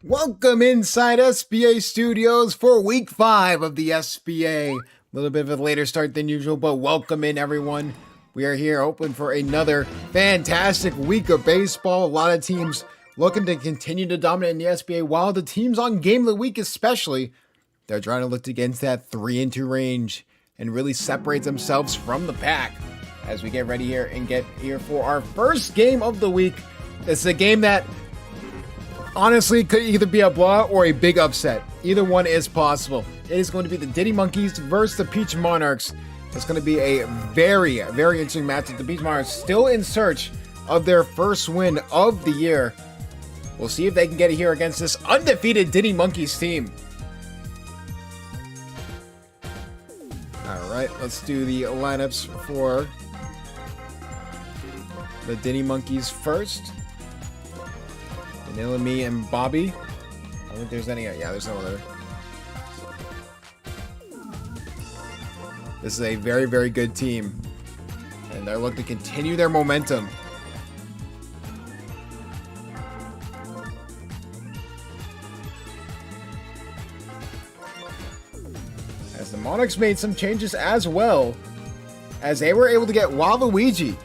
Welcome inside SBA Studios for week 5 of the SBA. A little bit of a later start than usual, but welcome in everyone. We are here open for another fantastic week of baseball. A lot of teams looking to continue to dominate in the SBA, while the teams on Game of the Week especially, they're trying to look against that 3-2 range and really separate themselves from the pack. As we get ready here and get here for our first game of the week. It's a game that honestly could either be a blowout or a big upset. Either one is possible. It is going to be the Diddy Monkeys versus the Peach Monarchs. It's going to be a very interesting matchup. The Peach Monarchs still in search of their first win of the year. We'll see if they can get it here against this undefeated Diddy Monkeys team. Alright, let's do the lineups for the Diddy Monkeys first. Vanilla, me, and Bobby. I don't think there's any. Yeah, there's no other. This is a very good team, and they're looking to continue their momentum. As the Monarchs made some changes as well, as they were able to get Waluigi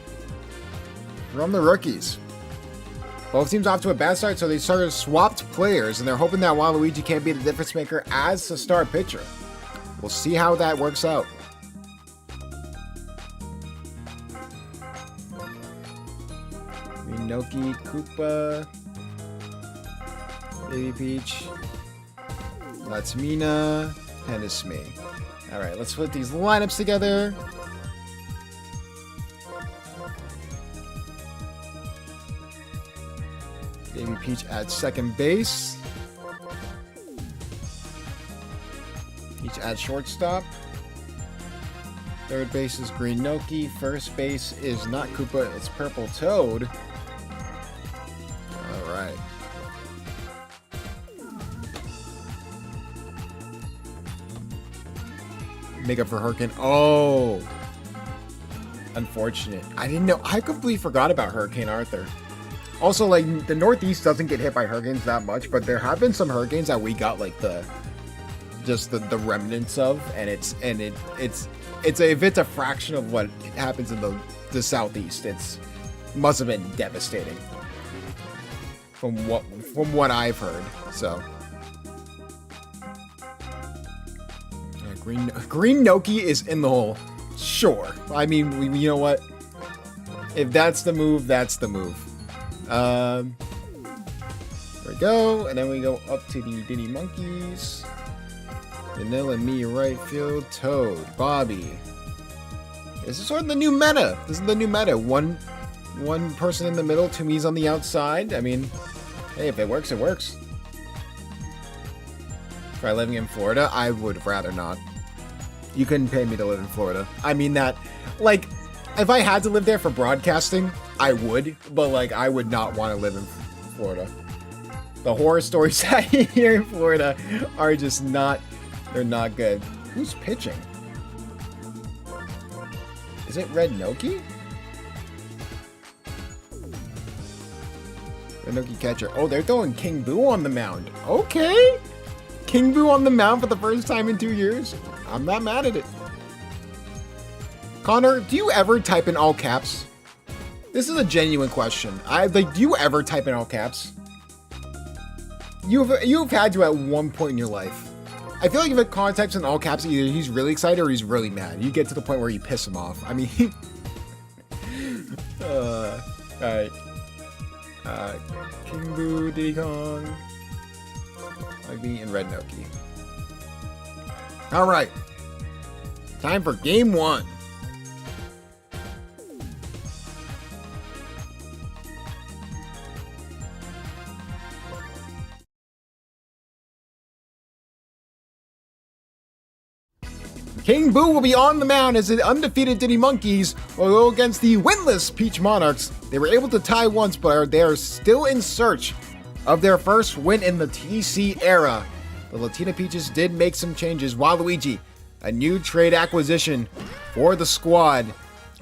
from the rookies. Both teams off to a bad start, so they started swapped players, and they're hoping that Waluigi can be the difference maker as the star pitcher. We'll see how that works out. Minoki, Koopa, Baby Peach, that's Mina, and it's me. Alright, let's put these lineups together. Baby Peach at second base. Peach at shortstop. Third base is Green Noki. First base is not Koopa, it's Purple Toad. Alright. Make up for Hurricane. Oh! Unfortunate. I didn't know. I completely forgot about Hurricane Arthur. Also, like, the Northeast doesn't get hit by hurricanes that much, but there have been some hurricanes that we got like the remnants of, and if it's a fraction of what happens in the Southeast, it must have been devastating from what I've heard. So, Green Noki is in the hole. Sure, I mean, you know what? If that's the move, that's the move. There we go, and then we go up to the Diddy Monkeys. Vanilla, me, right field, Toad, Bobby. This is sort of the new meta. This is the new meta. One person in the middle, two me's on the outside. I mean, hey, if it works, it works. Try living in Florida? I would rather not. You couldn't pay me to live in Florida. I mean that, like, if I had to live there for broadcasting, I would, but like I would not want to live in Florida. The horror stories I hear in Florida are just they're not good. Who's pitching? Is it Red Noki? Red Noki catcher. Oh, they're throwing King Boo on the mound. Okay. King Boo on the mound for the first time in 2 years. I'm not mad at it. Connor, do you ever type in all caps? This is a genuine question. Do you ever type in all caps? You've had to at one point in your life. I feel like if a Connor types in all caps, either he's really excited or he's really mad. You get to the point where you piss him off. I mean, alright. King Boo, Diddy Kong, Ivy, and Red Noki. Alright. Time for game 1. King Boo will be on the mound as the undefeated Diddy Monkeys will go against the winless Peach Monarchs. They were able to tie once, but they are still in search of their first win in the TC era. The Latina Peaches did make some changes. Waluigi, a new trade acquisition for the squad.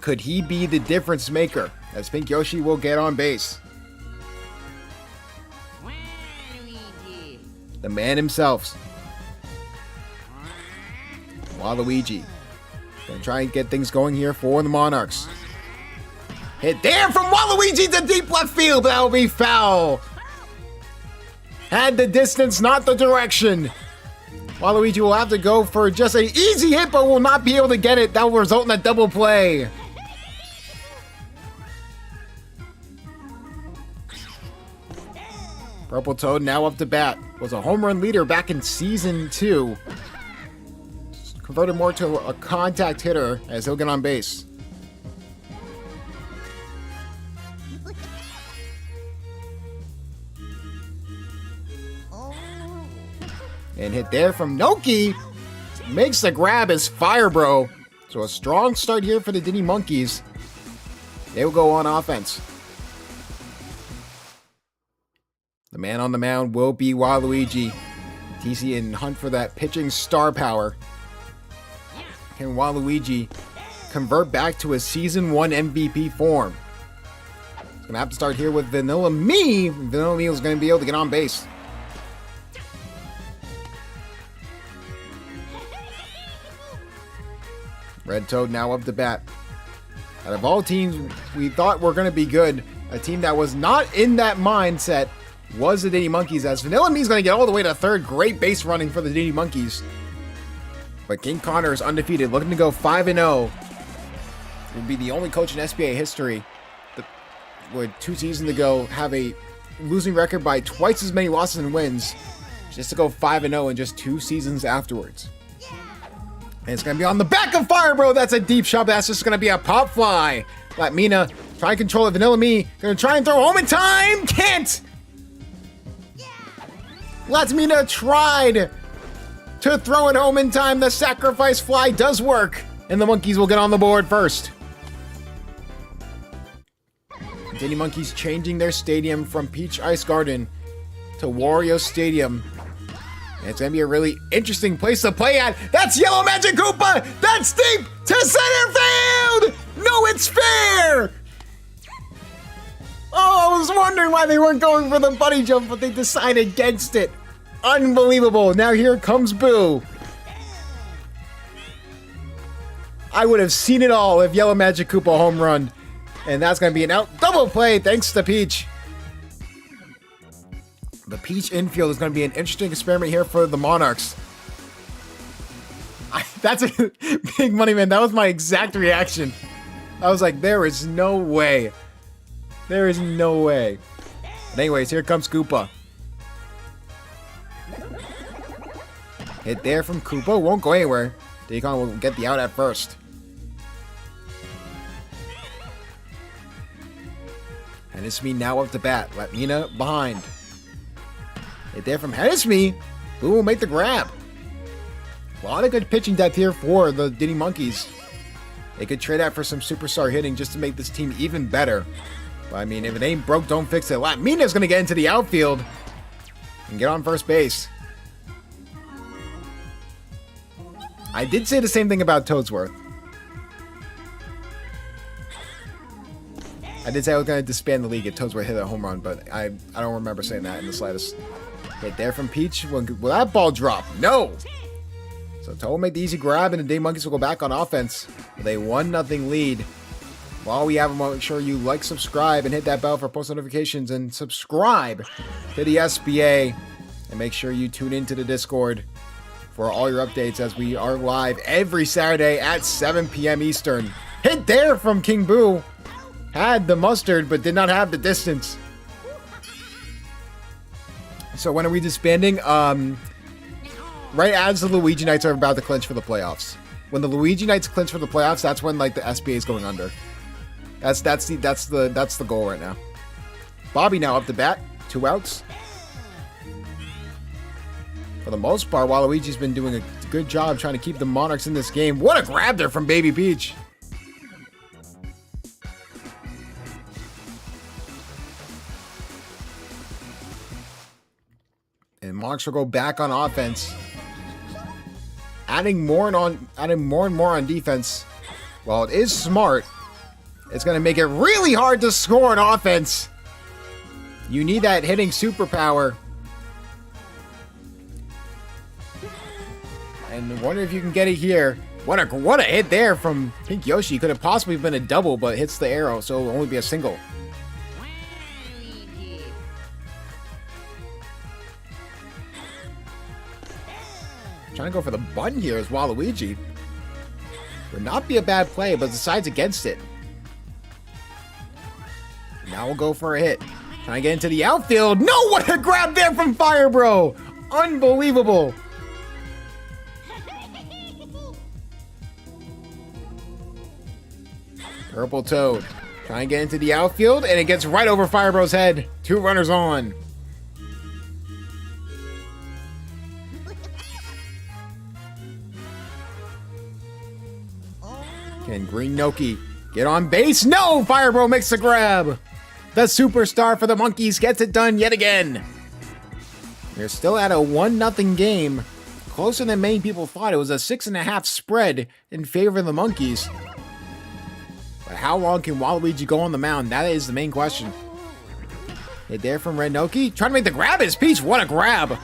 Could he be the difference maker? As Pink Yoshi will get on base. Waluigi. the man himself. Waluigi. Gonna try and get things going here for the Monarchs. Hit there from Waluigi to deep left field. That'll be foul. Had the distance, not the direction. Waluigi will have to go for just an easy hit, but will not be able to get it. That will result in a double play. Purple Toad now up to bat. Was a home run leader back in Season 2. Converted more to a contact hitter as he'll get on base. And hit there from Noki. Makes the grab as Fire Bro. So a strong start here for the Diddy Monkeys. They will go on offense. The man on the mound will be Waluigi. TC and hunt for that pitching star power. Can Waluigi convert back to his Season 1 MVP form? He's going to have to start here with Vanilla Me. Vanilla Me is going to be able to get on base. Red Toad now up to bat. Out of all teams we thought were going to be good, a team that was not in that mindset was the Diddy Monkeys, as Vanilla Me is going to get all the way to third. Great base running for the Diddy Monkeys. But King Connor is undefeated, looking to go 5-0. Will be the only coach in SBA history that would 2 seasons ago have a losing record by twice as many losses and wins, just to go 5-0 in just 2 seasons afterwards. And it's going to be on the back of Fire Bro. That's a deep shot. That's just going to be a pop fly. Latmina try and control it. Vanilla Me going to try and throw home in time. Can't. Latmina tried to throw it home in time. The sacrifice fly does work. And the Monkeys will get on the board first. Diddy Monkeys changing their stadium from Peach Ice Garden to Wario Stadium. And it's going to be a really interesting place to play at. That's Yellow Magic Koopa! That's deep to center field! No, it's fair! Oh, I was wondering why they weren't going for the bunny jump, but they decided against it. Unbelievable. Now here comes Boo. I would have seen it all if Yellow Magic Koopa home run. And that's going to be an out double play thanks to Peach. The Peach infield is going to be an interesting experiment here for the Monarchs. That's a big money, man. That was my exact reaction. I was like, there is no way. There is no way. But anyways, here comes Koopa. Hit there from Koopa. Won't go anywhere. Deacon will get the out at first. And it's me now up to bat. Latmina behind. Hit there from Hennesme. Boo will make the grab. A lot of good pitching depth here for the Diddy Monkeys. They could trade out for some superstar hitting just to make this team even better. But I mean, if it ain't broke, don't fix it. Latmina's going to get into the outfield and get on first base. I did say the same thing about Toadsworth. I did say I was going to disband the league if Toadsworth hit a home run, but I don't remember saying that in the slightest. Hit there from Peach. Will that ball drop? No! So Toad will make the easy grab, and the Diddy Monkeys will go back on offense with a 1-0 lead. While we have them, make sure you like, subscribe, and hit that bell for post notifications, and subscribe to the SBA, and make sure you tune into the Discord for all your updates as we are live every Saturday at 7 p.m. Eastern. Hit there from King Boo. Had the mustard, but did not have the distance. So when are we disbanding? Right as the Luigi Knights are about to clinch for the playoffs. When the Luigi Knights clinch for the playoffs, that's when like the SBA is going under. That's the goal right now. Bobby now up to bat, 2 outs. For the most part, Waluigi's been doing a good job trying to keep the Monarchs in this game. What a grab there from Baby Peach. And Monarchs will go back on offense. Adding more and more on defense. While it is smart, it's going to make it really hard to score on offense. You need that hitting superpower. And wonder if you can get it here. What a hit there from Pink Yoshi. Could have possibly been a double, but hits the arrow, so it'll only be a single. Trying to go for the button here is Waluigi. Would not be a bad play, but decides against it. Now we'll go for a hit. Trying to get into the outfield. No, what a grab there from Fire Bro! Unbelievable. Purple Toad. Trying to get into the outfield, and it gets right over Fire Bro's head. 2 runners on. Can Green Noki get on base? No! Fire Bro makes the grab. The superstar for the Monkeys gets it done yet again. They're still at a 1-0 game. Closer than many people thought. It was a 6.5 spread in favor of the Monkeys. But how long can Waluigi go on the mound? That is the main question. Hit there from Red Noki. Trying to make the grab. It's Peach. What a grab.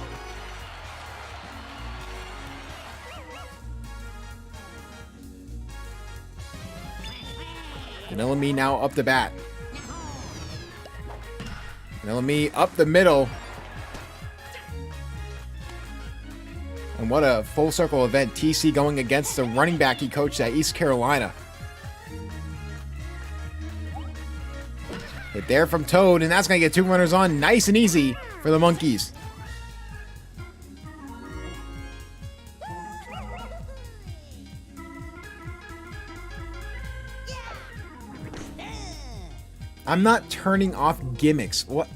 Vanilla Me now up the bat. Vanilla Me up the middle. And what a full circle event. TC going against the running back he coached at East Carolina. Hit there from Toad, and that's going to get 2 runners on. Nice and easy for the Monkeys. I'm not turning off gimmicks. What?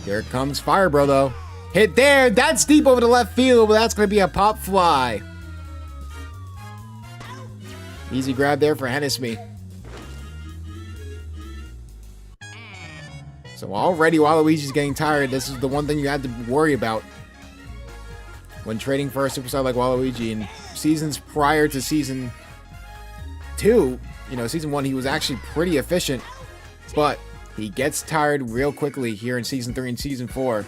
Here comes Fire Bro, though. Hit there. That's deep over the left field, but that's going to be a pop fly. Easy grab there for Hennesme. So already Waluigi's getting tired. This is the one thing you have to worry about when trading for a superstar like Waluigi. In seasons prior to season 2, season 1, he was actually pretty efficient, but he gets tired real quickly here in season 3 and season 4.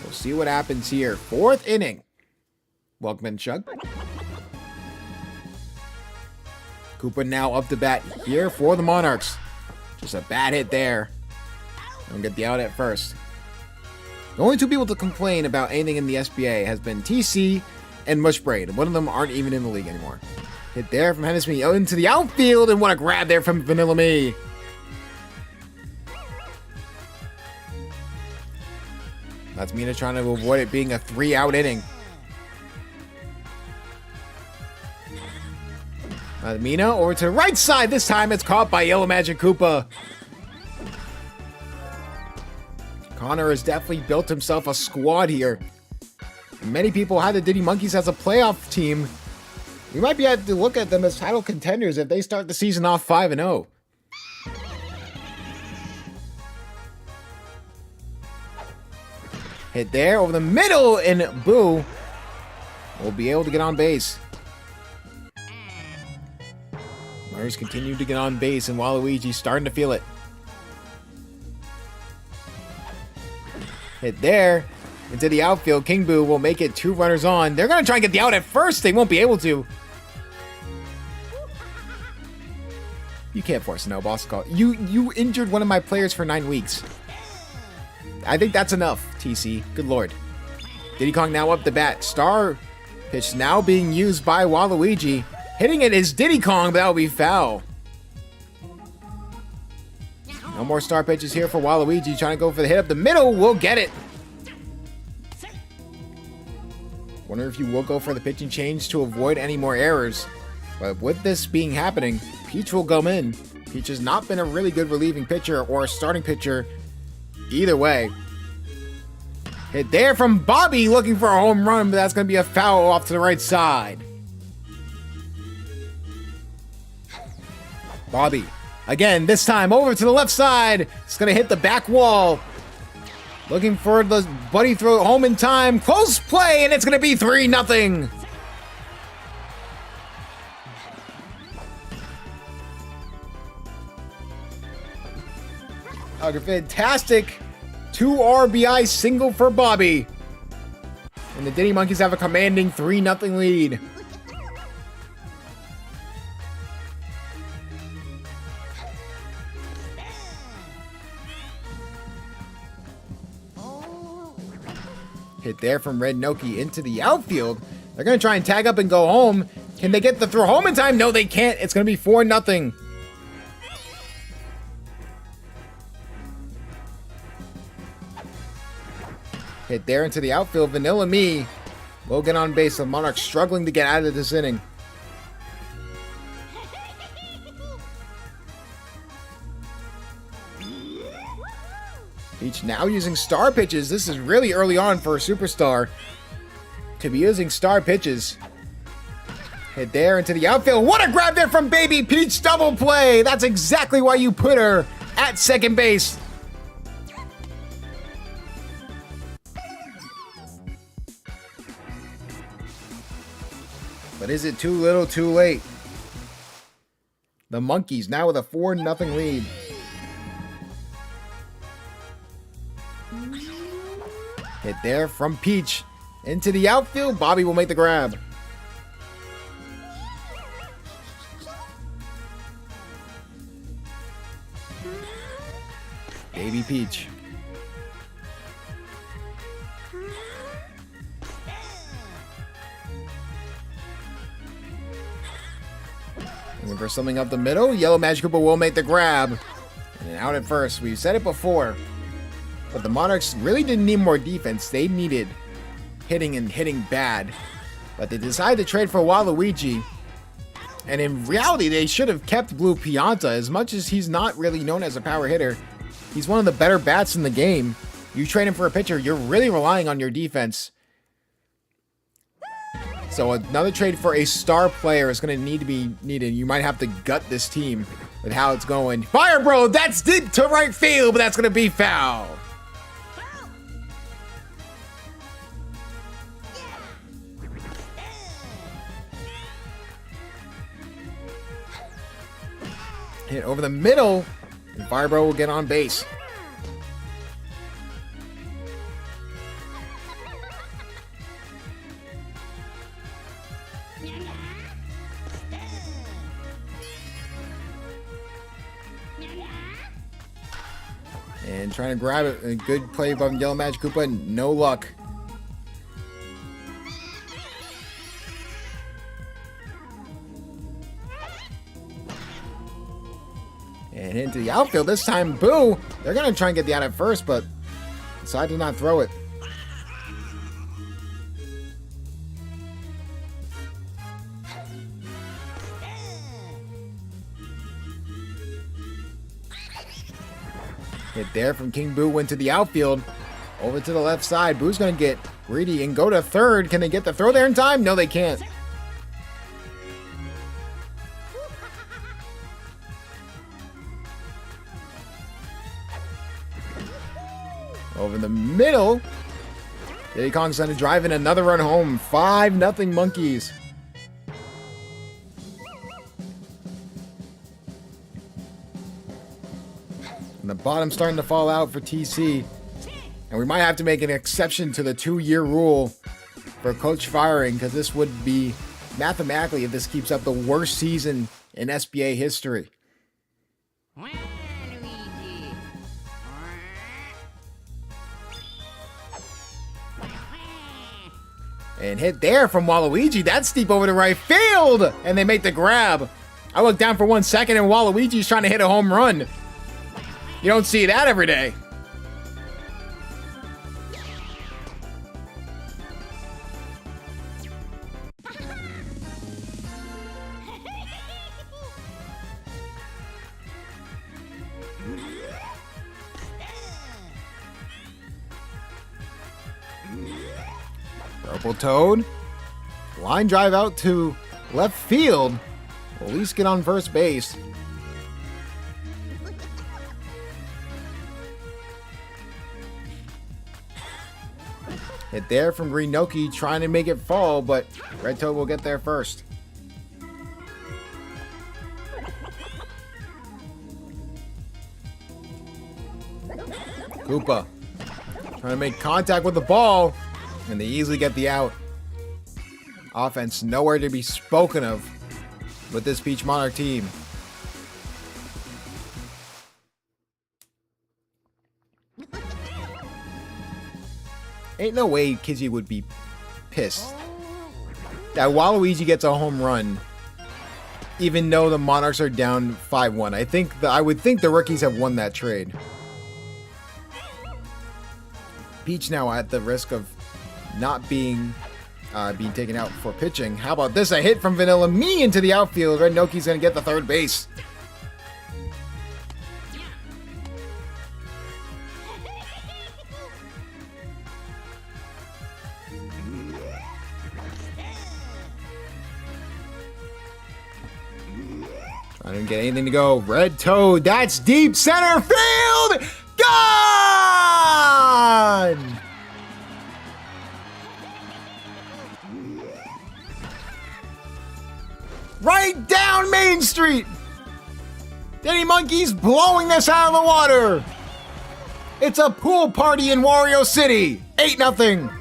So see what happens here. 4th inning. Welcome in, Chug. Koopa now up the bat here for the Monarchs. Just a bad hit there. Don't get the out at first. The only 2 people to complain about anything in the SBA has been TC and Mushbraid. One of them aren't even in the league anymore. Hit there from Hennesme into the outfield, and what a grab there from Vanilla Me. That's Mina trying to avoid it being a 3-out inning. Mina over to the right side. This time it's caught by Yellow Magic Koopa. Connor has definitely built himself a squad here. Many people had the Diddy Monkeys as a playoff team. We might be able to look at them as title contenders if they start the season off 5-0. Hit there over the middle, and Boo will be able to get on base. Mars continue to get on base, and Waluigi's starting to feel it. Hit there into the outfield. King Boo will make it 2 runners on. They're going to try and get the out at first. They won't be able to. You can't force a no boss call. You injured one of my players for 9 weeks. I think that's enough, TC. Good lord. Diddy Kong now up the bat. Star pitch now being used by Waluigi. Hitting it is Diddy Kong, but that'll be foul. No more star pitches here for Waluigi. Trying to go for the hit up the middle. We'll get it. Wonder if you will go for the pitching change to avoid any more errors. But with this being happening, Peach will come in. Peach has not been a really good relieving pitcher or a starting pitcher either way. Hit there from Bobby, looking for a home run, but that's going to be a foul off to the right side. Bobby, again, this time over to the left side. It's going to hit the back wall. Looking for the buddy throw home in time. Close play, and it's going to be 3-0. A fantastic 2 RBI single for Bobby. And the Diddy Monkeys have a commanding 3-0 lead. Hit there from Red Noki into the outfield. They're going to try and tag up and go home. Can they get the throw home in time? No, they can't. It's going to be 4-0. Hit there into the outfield. Vanilla Me will get on base. The Monarchs struggling to get out of this inning. Each now using star pitches. This is really early on for a superstar to be using star pitches. Hit there into the outfield. What a grab there from Baby Peach. Double play. That's exactly why you put her at second base. But is it too little, too late? The Monkeys now with a 4-0 lead. Hit there from Peach into the outfield. Bobby will make the grab. Baby Peach. Looking for something up the middle. Yellow Magic Koopa will make the grab. And out at first. We've said it before. But the Monarchs really didn't need more defense. They needed hitting and hitting bad. But they decided to trade for Waluigi. And in reality, they should have kept Blue Pianta. As much as he's not really known as a power hitter, he's one of the better bats in the game. You trade him for a pitcher, you're really relying on your defense. So another trade for a star player is going to need to be needed. You might have to gut this team with how it's going. Fire Bro, that's deep to right field, but that's going to be foul. Hit over the middle, and Firebro will get on base. And trying to grab it. A good play above Yellow Magic Koopa. No luck. And into the outfield. This time, Boo. They're going to try and get the out at first, but decide to not throw it. Hit there from King Boo, went to the outfield. Over to the left side. Boo's going to get greedy and go to third. Can they get the throw there in time? No, they can't. Over the middle. Diddy Kong's going to drive in another run home. 5-0 Monkeys. And the bottom starting to fall out for TC. And we might have to make an exception to the 2-year rule for coach firing, because this would be, mathematically, if this keeps up, the worst season in SBA history. And hit there from Waluigi. That's deep over to right field. And they make the grab. I look down for 1 second and Waluigi's trying to hit a home run. You don't see that every day. Purple Toad. Line drive out to left field. Will at least get on first base. Hit there from Green Noki, trying to make it fall, but Red Toad will get there first. Koopa Trying to make contact with the ball, and they easily get the out. Offense nowhere to be spoken of with this Peach Monarch team. Ain't no way Kizzy would be pissed that Waluigi gets a home run, even though the Monarchs are down 5-1. I would think the rookies have won that trade. Peach now at the risk of not being taken out for pitching. How about this? A hit from Vanilla Me into the outfield. Red Noki's gonna get the third base. I didn't get anything to go. Red Toad, that's deep center field! Gone! Right down Main Street! Diddy Monkey's blowing this out of the water! It's a pool party in Wario City! 8-0!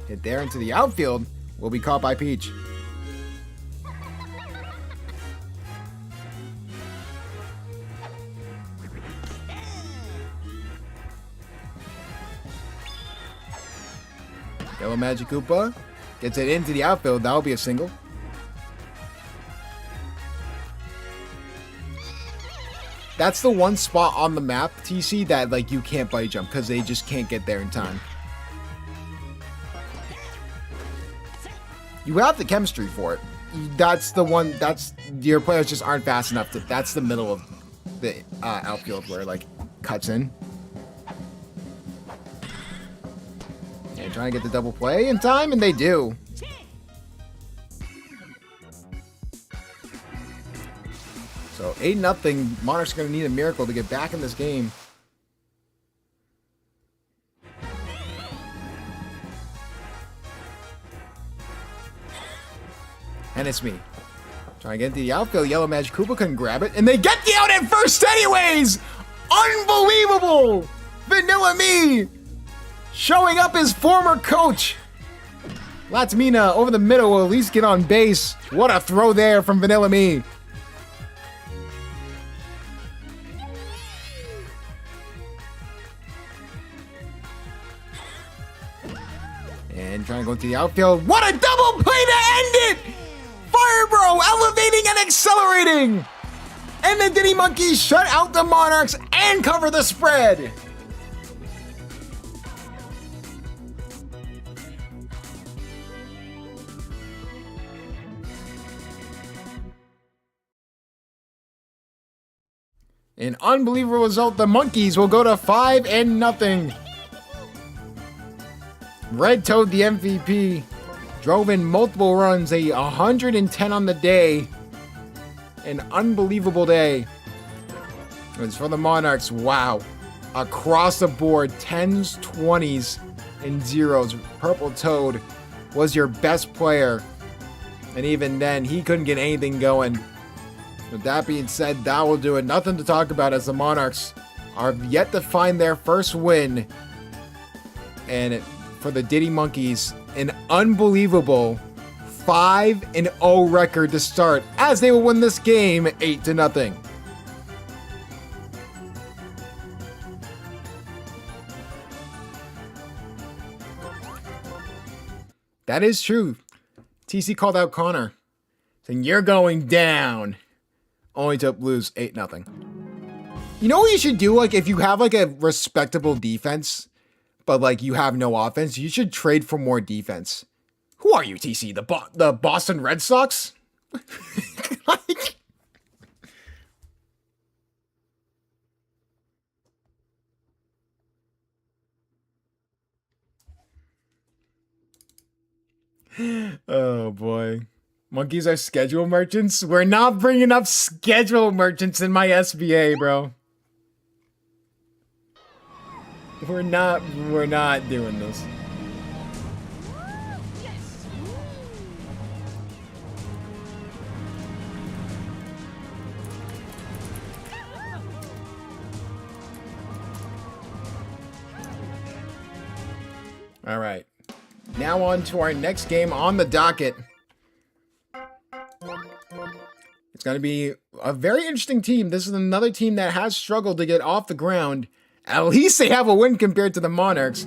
Hit there into the outfield. Will be caught by Peach. Yellow Magic Koopa gets it into the outfield. That'll be a single. That's the one spot on the map, TC, that like you can't body jump because they just can't get there in time. You have the chemistry for it. That's the one. That's your players just aren't fast enough to. That's the middle of the outfield where like cuts in. And trying to get the double play in time, and they do. So 8-0. Monarchs are going to need a miracle to get back in this game. And it's me. Trying to get into the outfield. Yellow Magic Koopa couldn't grab it. And they get the out at first anyways! Unbelievable! Vanilla Me! Showing up his former coach. Latsmina over the middle will at least get on base. What a throw there from Vanilla Me. And trying to go into the outfield. What a double play to end it! Fire Bro elevating and accelerating! And the Diddy Monkeys shut out the Monarchs and cover the spread! An unbelievable result. The Monkeys will go to 5-0. Red Toad, the MVP, drove in multiple runs, a 110 on the day. An unbelievable day. It's for the Monarchs. Wow. Across the board, 10s, 20s, and 0s. Purple Toad was your best player. And even then, he couldn't get anything going. With that being said, that will do it. Nothing to talk about as the Monarchs are yet to find their first win. And for the Diddy Monkeys, an unbelievable 5-0 record to start as they will win this game 8-0. That is true. TC called out Connor, saying you're going down. Only to lose 8-0. You know what you should do? Like, if you have like a respectable defense, but like you have no offense, you should trade for more defense. Who are you, TC? The Boston Red Sox? Like, oh boy. Monkeys are schedule merchants? We're not bringing up schedule merchants in my SBA, bro. We're not doing this. All right. Now on to our next game on the docket. It's going to be a very interesting team. This is another team that has struggled to get off the ground. At least they have a win compared to the Monarchs.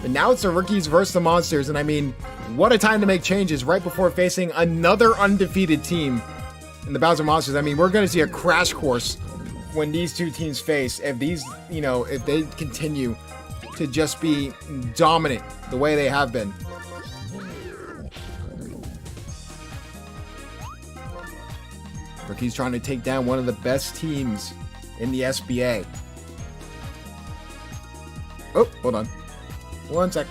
But now it's the Rookies versus the Monsters. And I mean, what a time to make changes right before facing another undefeated team in the Bowser Monsters. I mean, we're going to see a crash course when these two teams face. If these, if they continue to just be dominant the way they have been. Rookies trying to take down one of the best teams in the SBA. Oh, hold on. 1 sec.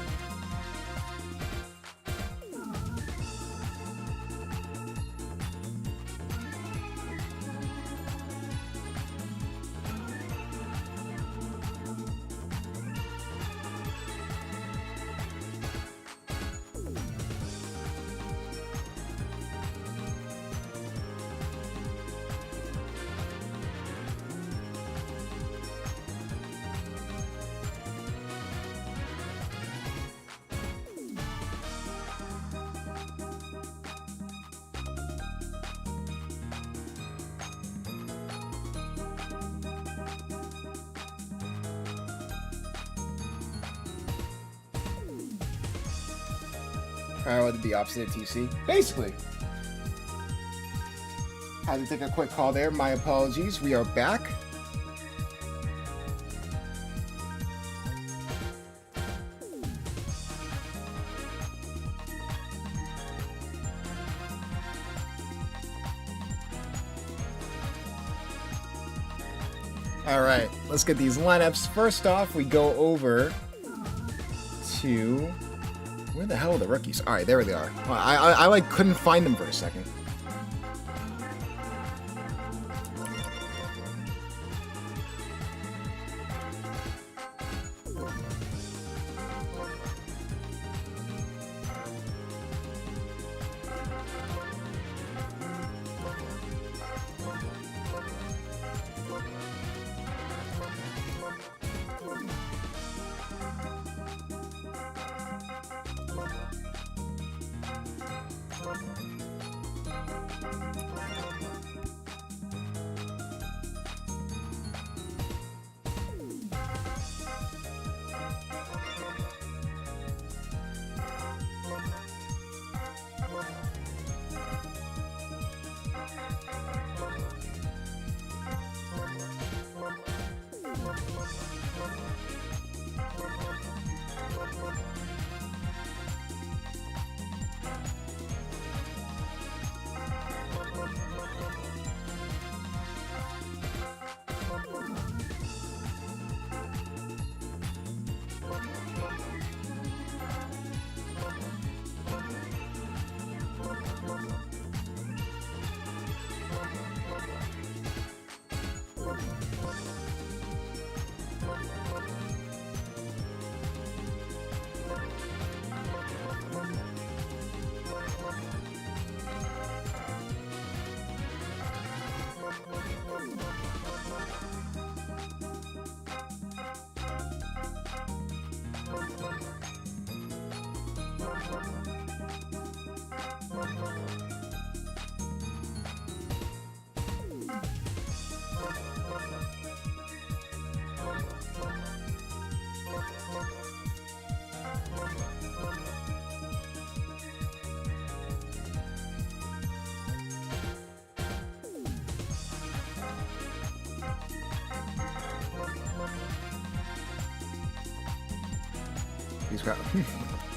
What would be opposite of TC? Basically. Had to take a quick call there. My apologies. We are back. All right, let's get these lineups. First off, we go over to... Where the hell are the rookies? All right, there they are. I like couldn't find them for a second.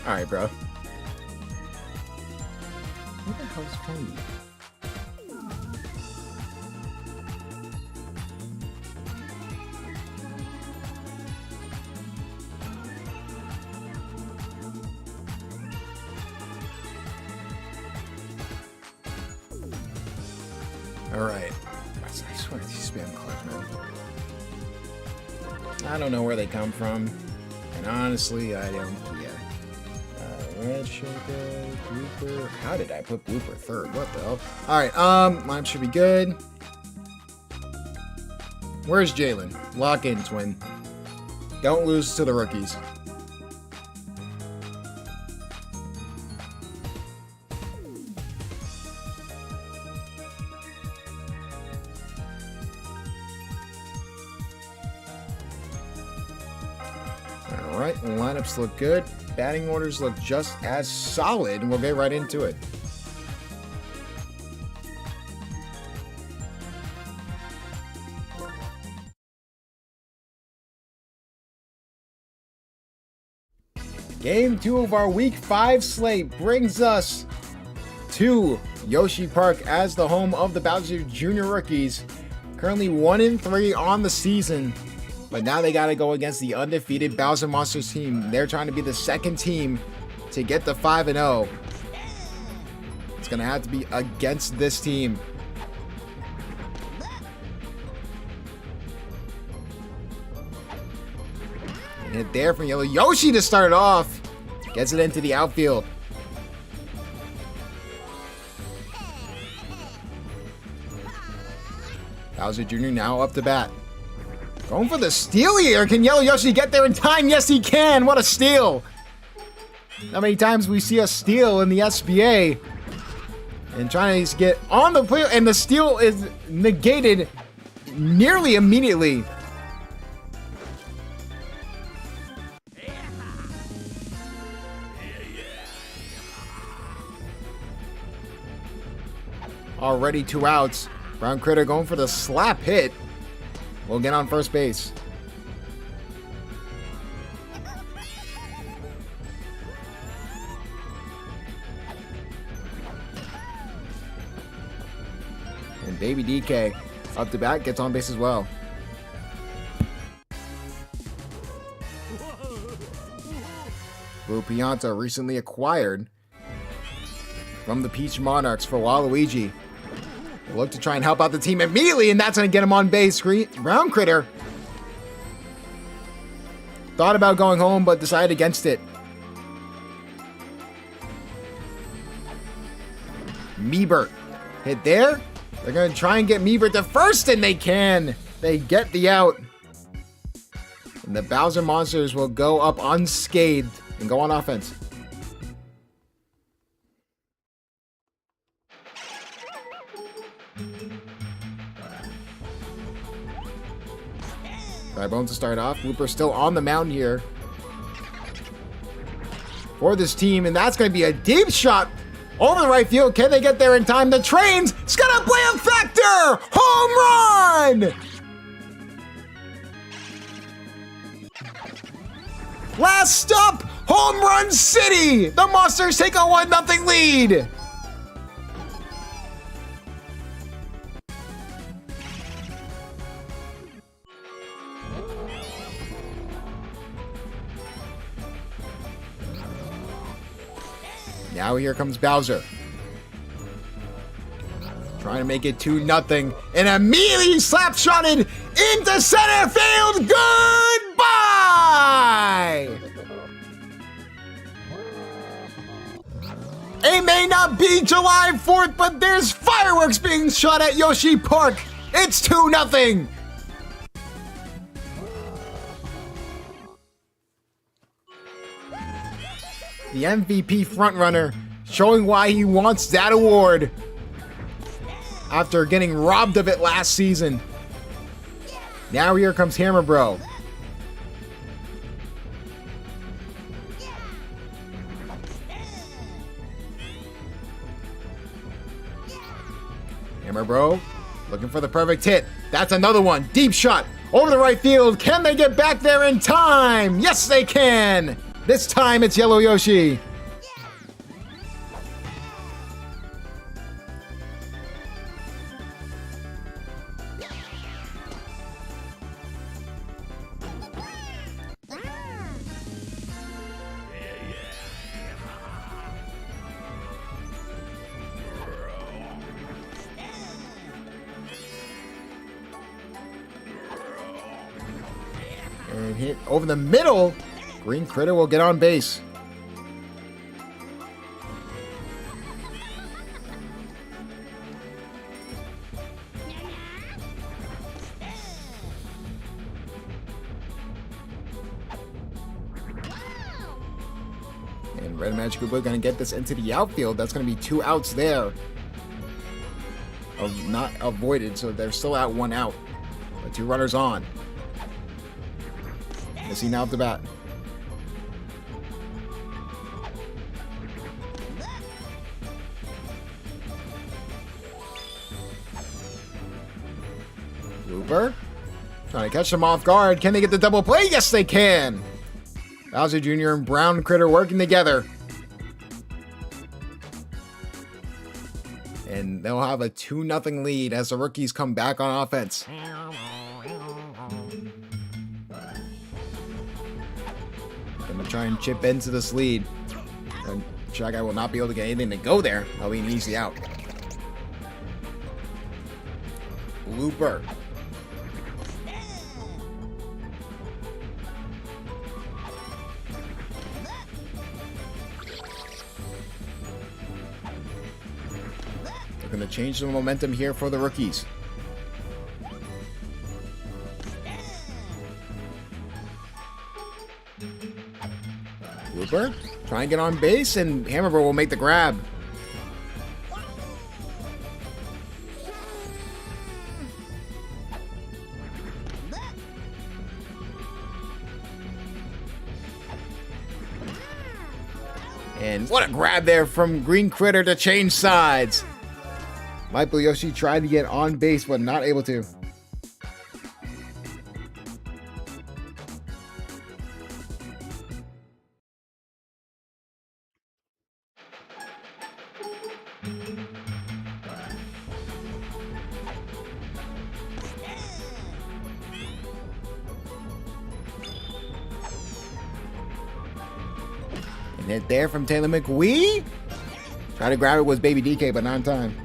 Alright, bro. What the hell's playing? Alright. I swear these spam calls, man. I don't know where they come from. And honestly, I don't care. Red Sugar, Blooper. How did I put Blooper third? What the hell? Alright, mine should be good. Where's Jalen? Lock in, twin. Don't lose to the rookies. All right, lineups look good. Batting orders look just as solid, and we'll get right into it. Game 2 of our Week 5 slate brings us to Yoshi Park as the home of the Bowser Jr. rookies. Currently 1-3 on the season, but now they got to go against the undefeated Bowser Monsters team. They're trying to be the second team to get to 5-0. It's going to have to be against this team. Hit there from Yellow Yoshi to start it off. Gets it into the outfield. Bowser Jr. now up to bat. Going for the steal here. Can Yellow Yoshi get there in time? Yes, he can. What a steal. How many times we see a steal in the SBA? And trying to get on the plate, and the steal is negated nearly immediately. Already 2 outs. Brown Critter going for the slap hit. We'll get on first base. And Baby DK up to bat, gets on base as well. Blue Pianta recently acquired from the Peach Monarchs for Waluigi. Look to try and help out the team immediately, and that's going to get him on base. Brown Critter thought about going home, but decided against it. Meebert hit there. They're going to try and get Meebert to first, and they can. They get the out. And the Bowser Monsters will go up unscathed and go on offense. Bones to start off. Looper still on the mound here for this team, and that's going to be a deep shot over the right field. Can they get there in time? The Train's going to play a factor! Home run! Last stop, Home Run City! The Monsters take a 1-0 lead! Now here comes Bowser. Trying to make it 2-0. And immediately slap-shotted into center field. Goodbye! It may not be July 4th, but there's fireworks being shot at Yoshi Park. It's 2-0. The MVP frontrunner showing why he wants that award after getting robbed of it last season. Now here comes Hammer Bro. Hammer Bro looking for the perfect hit. That's another one. Deep shot over the right field. Can they get back there in time? Yes, they can. This time it's Yellow Yoshi. And hit over the middle. Green Critter will get on base. And Red Magic Koopa going to get this into the outfield. That's going to be 2 outs there. Of not avoided, so they're still at 1 out. But 2 runners on. Is he now up the bat? Looper. Trying to catch them off guard. Can they get the double play? Yes, they can. Bowser Jr. and Brown Critter working together. And they'll have a 2-0 lead as the rookies come back on offense. Gonna try and chip into this lead. And Shy Guy will not be able to get anything to go there. That'll be an easy out. Looper. They're going to change the momentum here for the rookies. Looper, try and get on base, and Hammer Bro will make the grab. And what a grab there from Green Critter to change sides. Michael Yoshi tried to get on base, but not able to. And hit there from Taylor McWee. Tried to grab it was Baby DK, but not in time.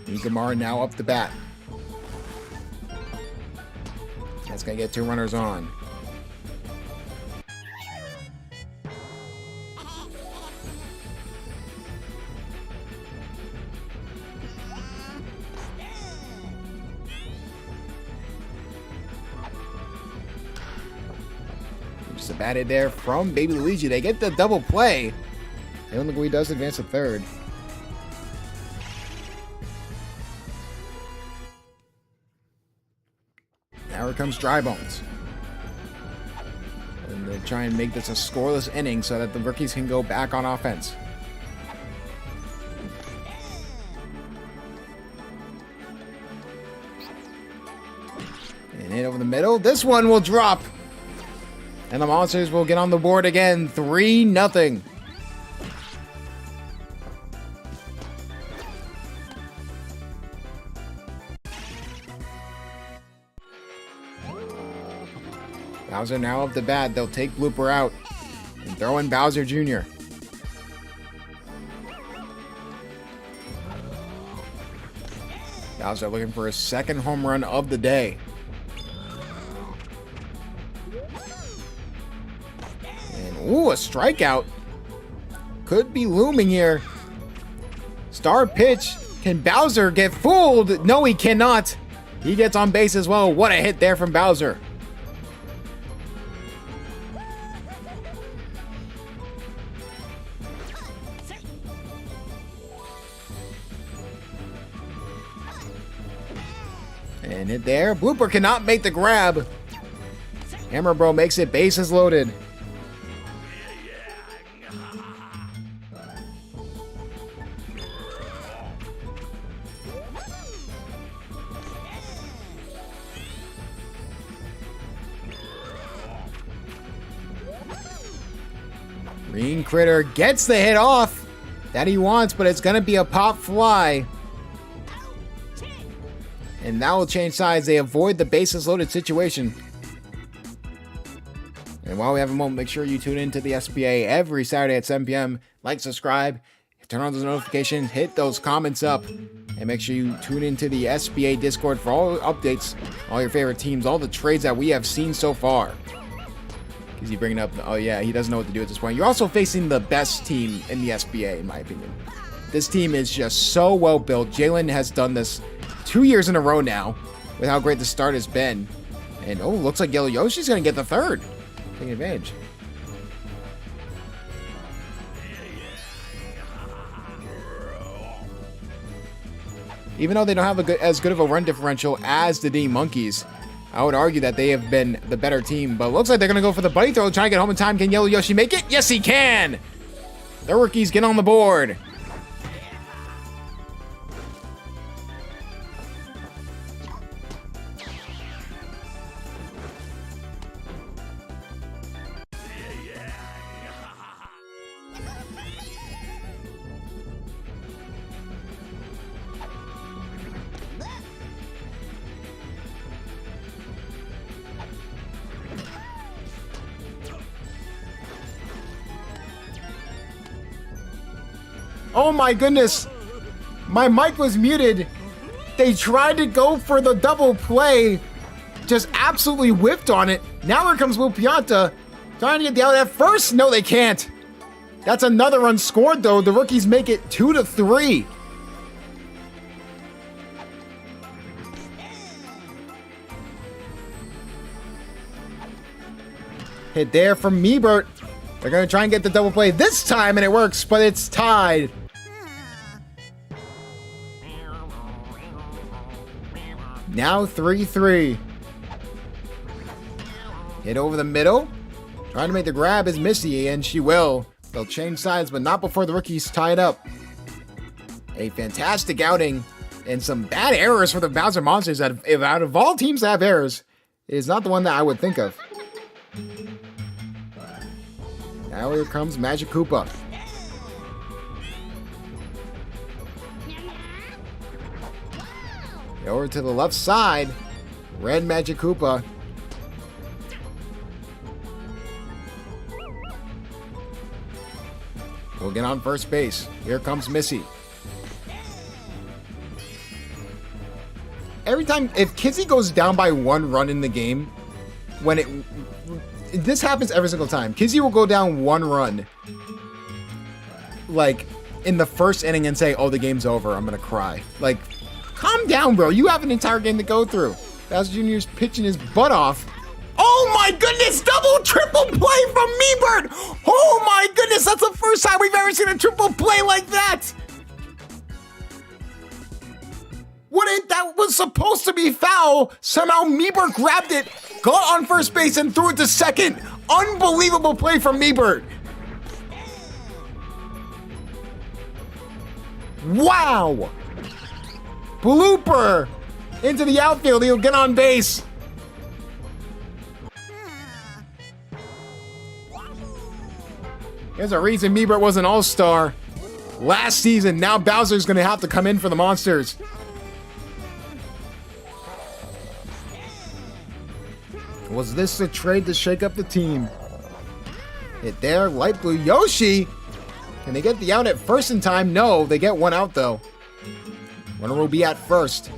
Nikamara now up the bat. That's going to get 2 runners on. Just a batted there from Baby Luigi. They get the double play. Taylor McWee does advance to third. Now here comes Dry Bones. And they try and make this a scoreless inning so that the rookies can go back on offense. And hit over the middle. This one will drop. And the Monsters will get on the board again. 3-0. Bowser now up the bat. They'll take Blooper out and throw in Bowser Jr. Bowser looking for his second home run of the day. And ooh, a strikeout. Could be looming here. Star pitch. Can Bowser get fooled? No, he cannot. He gets on base as well. What a hit there from Bowser. And hit there. Blooper cannot make the grab. Hammer Bro makes it bases loaded. Green Critter gets the hit off that he wants, but it's going to be a pop fly. And that will change sides. They avoid the bases loaded situation. And while we have a moment, make sure you tune in to the SBA every Saturday at 7 p.m. Like, subscribe, turn on those notifications, hit those comments up, and make sure you tune into the SBA Discord for all updates, all your favorite teams, all the trades that we have seen so far. Because you bring it up, oh yeah, he doesn't know what to do at this point. You're also facing the best team in the SBA, in my opinion. This team is just so well built. Jalen has done this 2 years in a row now with how great the start has been. And oh, looks like Yellow Yoshi's going to get the third. Taking advantage. Even though they don't have as good of a run differential as the D Monkeys, I would argue that they have been the better team. But it looks like they're going to go for the buddy throw, trying to get home in time. Can Yellow Yoshi make it? Yes, he can! The rookies get on the board. Oh my goodness, my mic was muted. They tried to go for the double play, just absolutely whipped on it. Now here comes Will Pianta, trying to get the out at first. No, they can't. That's another run scored though. The rookies make it 2-3. Hit there from Meebert. They're going to try and get the double play this time, and it works, but it's tied. Now 3-3. Hit over the middle. Trying to make the grab is Missy, and she will. They'll change sides, but not before the rookies tie it up. A fantastic outing, and some bad errors for the Bowser Monsters. Out of all teams that have errors, it is not the one that I would think of. Now here comes Magic Koopa. Over to the left side, Red Magic Koopa. We'll get on first base. Here comes Missy. Every time, if Kizzy goes down by 1 run in the game, this happens every single time. Kizzy will go down 1 run, like, in the first inning and say, oh, the game's over, I'm gonna cry. Like, calm down, bro. You have an entire game to go through. Bowser Jr.'s pitching his butt off. Oh my goodness, double triple play from Meebert! Oh my goodness, that's the first time we've ever seen a triple play like that! That was supposed to be foul. Somehow Meebert grabbed it, got on first base, and threw it to second. Unbelievable play from Meebert. Wow! Blooper into the outfield. He'll get on base. There's a reason Meebert was an all-star last season. Now Bowser's going to have to come in for the Monsters. Was this a trade to shake up the team? Hit there, light blue Yoshi. Can they get the out at first in time? No, they get 1 out though. Runner will be at first.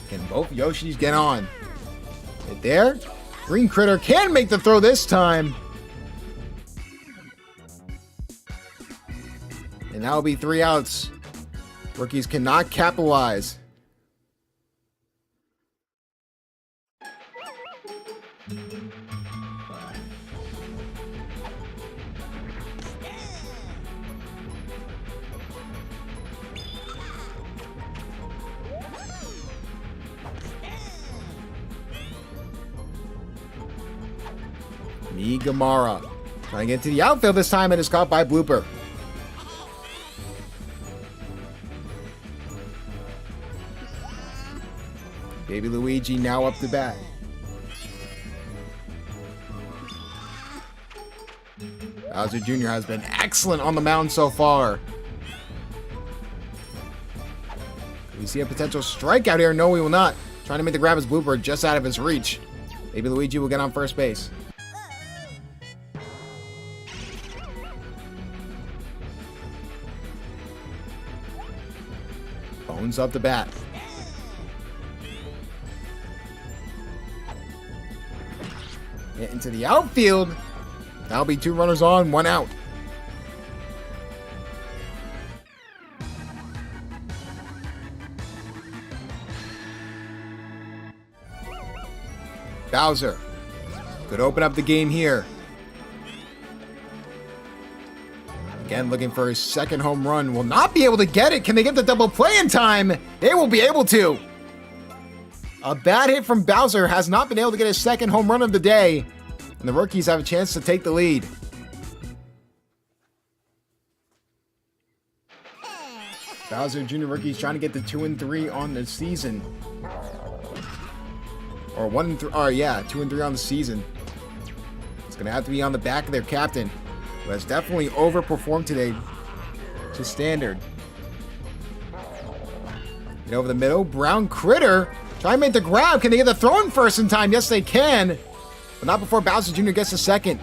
Can both Yoshis get on? Hit there. Green Critter can make the throw this time. And that will be 3 outs. Rookies cannot capitalize. Gamara trying to get to the outfield this time, and is caught by Blooper. Baby Luigi now up to bat. Bowser Jr. has been excellent on the mound so far. Can we see a potential strikeout here? No, we will not. Trying to make the grab as Blooper just out of his reach. Baby Luigi will get on first base. Bones up the bat. Hit into the outfield. That'll be 2 runners on, 1 out. Bowser could open up the game here. Again, looking for his second home run. Will not be able to get it. Can they get the double play in time? They will be able to. A bad hit from Bowser has not been able to get his second home run of the day. And the rookies have a chance to take the lead. Bowser Jr. rookies trying to get the 2-3 on the season. Or 1-3. Oh, yeah, 2-3 on the season. It's going to have to be on the back of their captain, who has definitely overperformed today to standard. Get over the middle. Brown Critter. Try and make the grab. Can they get the throw in first in time? Yes, they can. But not before Bowser Jr. gets the second.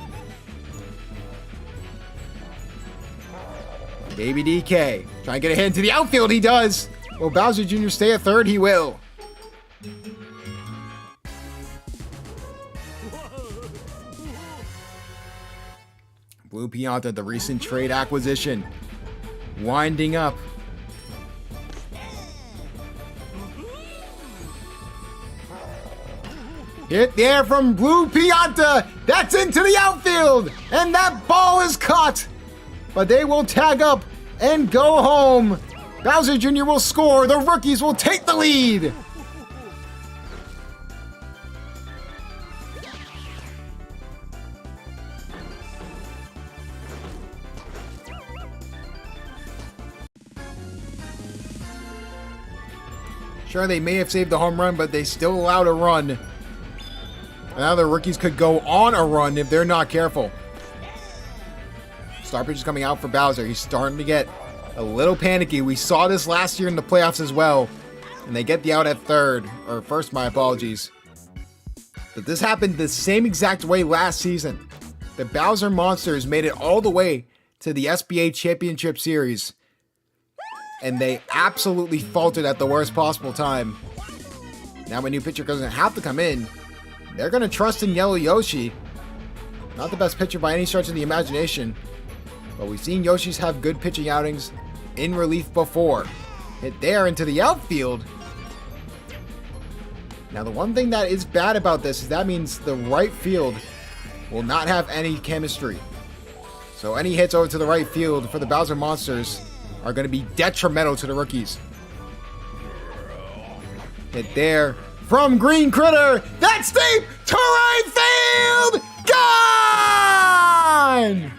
Baby DK. Trying to get a hit into the outfield. He does. Will Bowser Jr. stay at third? He will. Blue Pianta, the recent trade acquisition. Winding up. Hit there from Blue Pianta. That's into the outfield. And that ball is caught. But they will tag up and go home. Bowser Jr. will score. The rookies will take the lead. Sure, they may have saved the home run, but they still allowed a run. Now the rookies could go on a run if they're not careful. Star pitch is coming out for Bowser. He's starting to get a little panicky. We saw this last year in the playoffs as well. And they get the out at third. Or first, my apologies. But this happened the same exact way last season. The Bowser Monsters made it all the way to the SBA Championship Series. And they absolutely faltered at the worst possible time. Now a new pitcher doesn't have to come in. They're going to trust in Yellow Yoshi. Not the best pitcher by any stretch of the imagination. But we've seen Yoshis have good pitching outings in relief before. Hit there into the outfield. Now the one thing that is bad about this is that means the right field will not have any chemistry. So any hits over to the right field for the Bowser Monsters are going to be detrimental to the rookies. Hit there from Green Critter. That's deep to right field. Gone!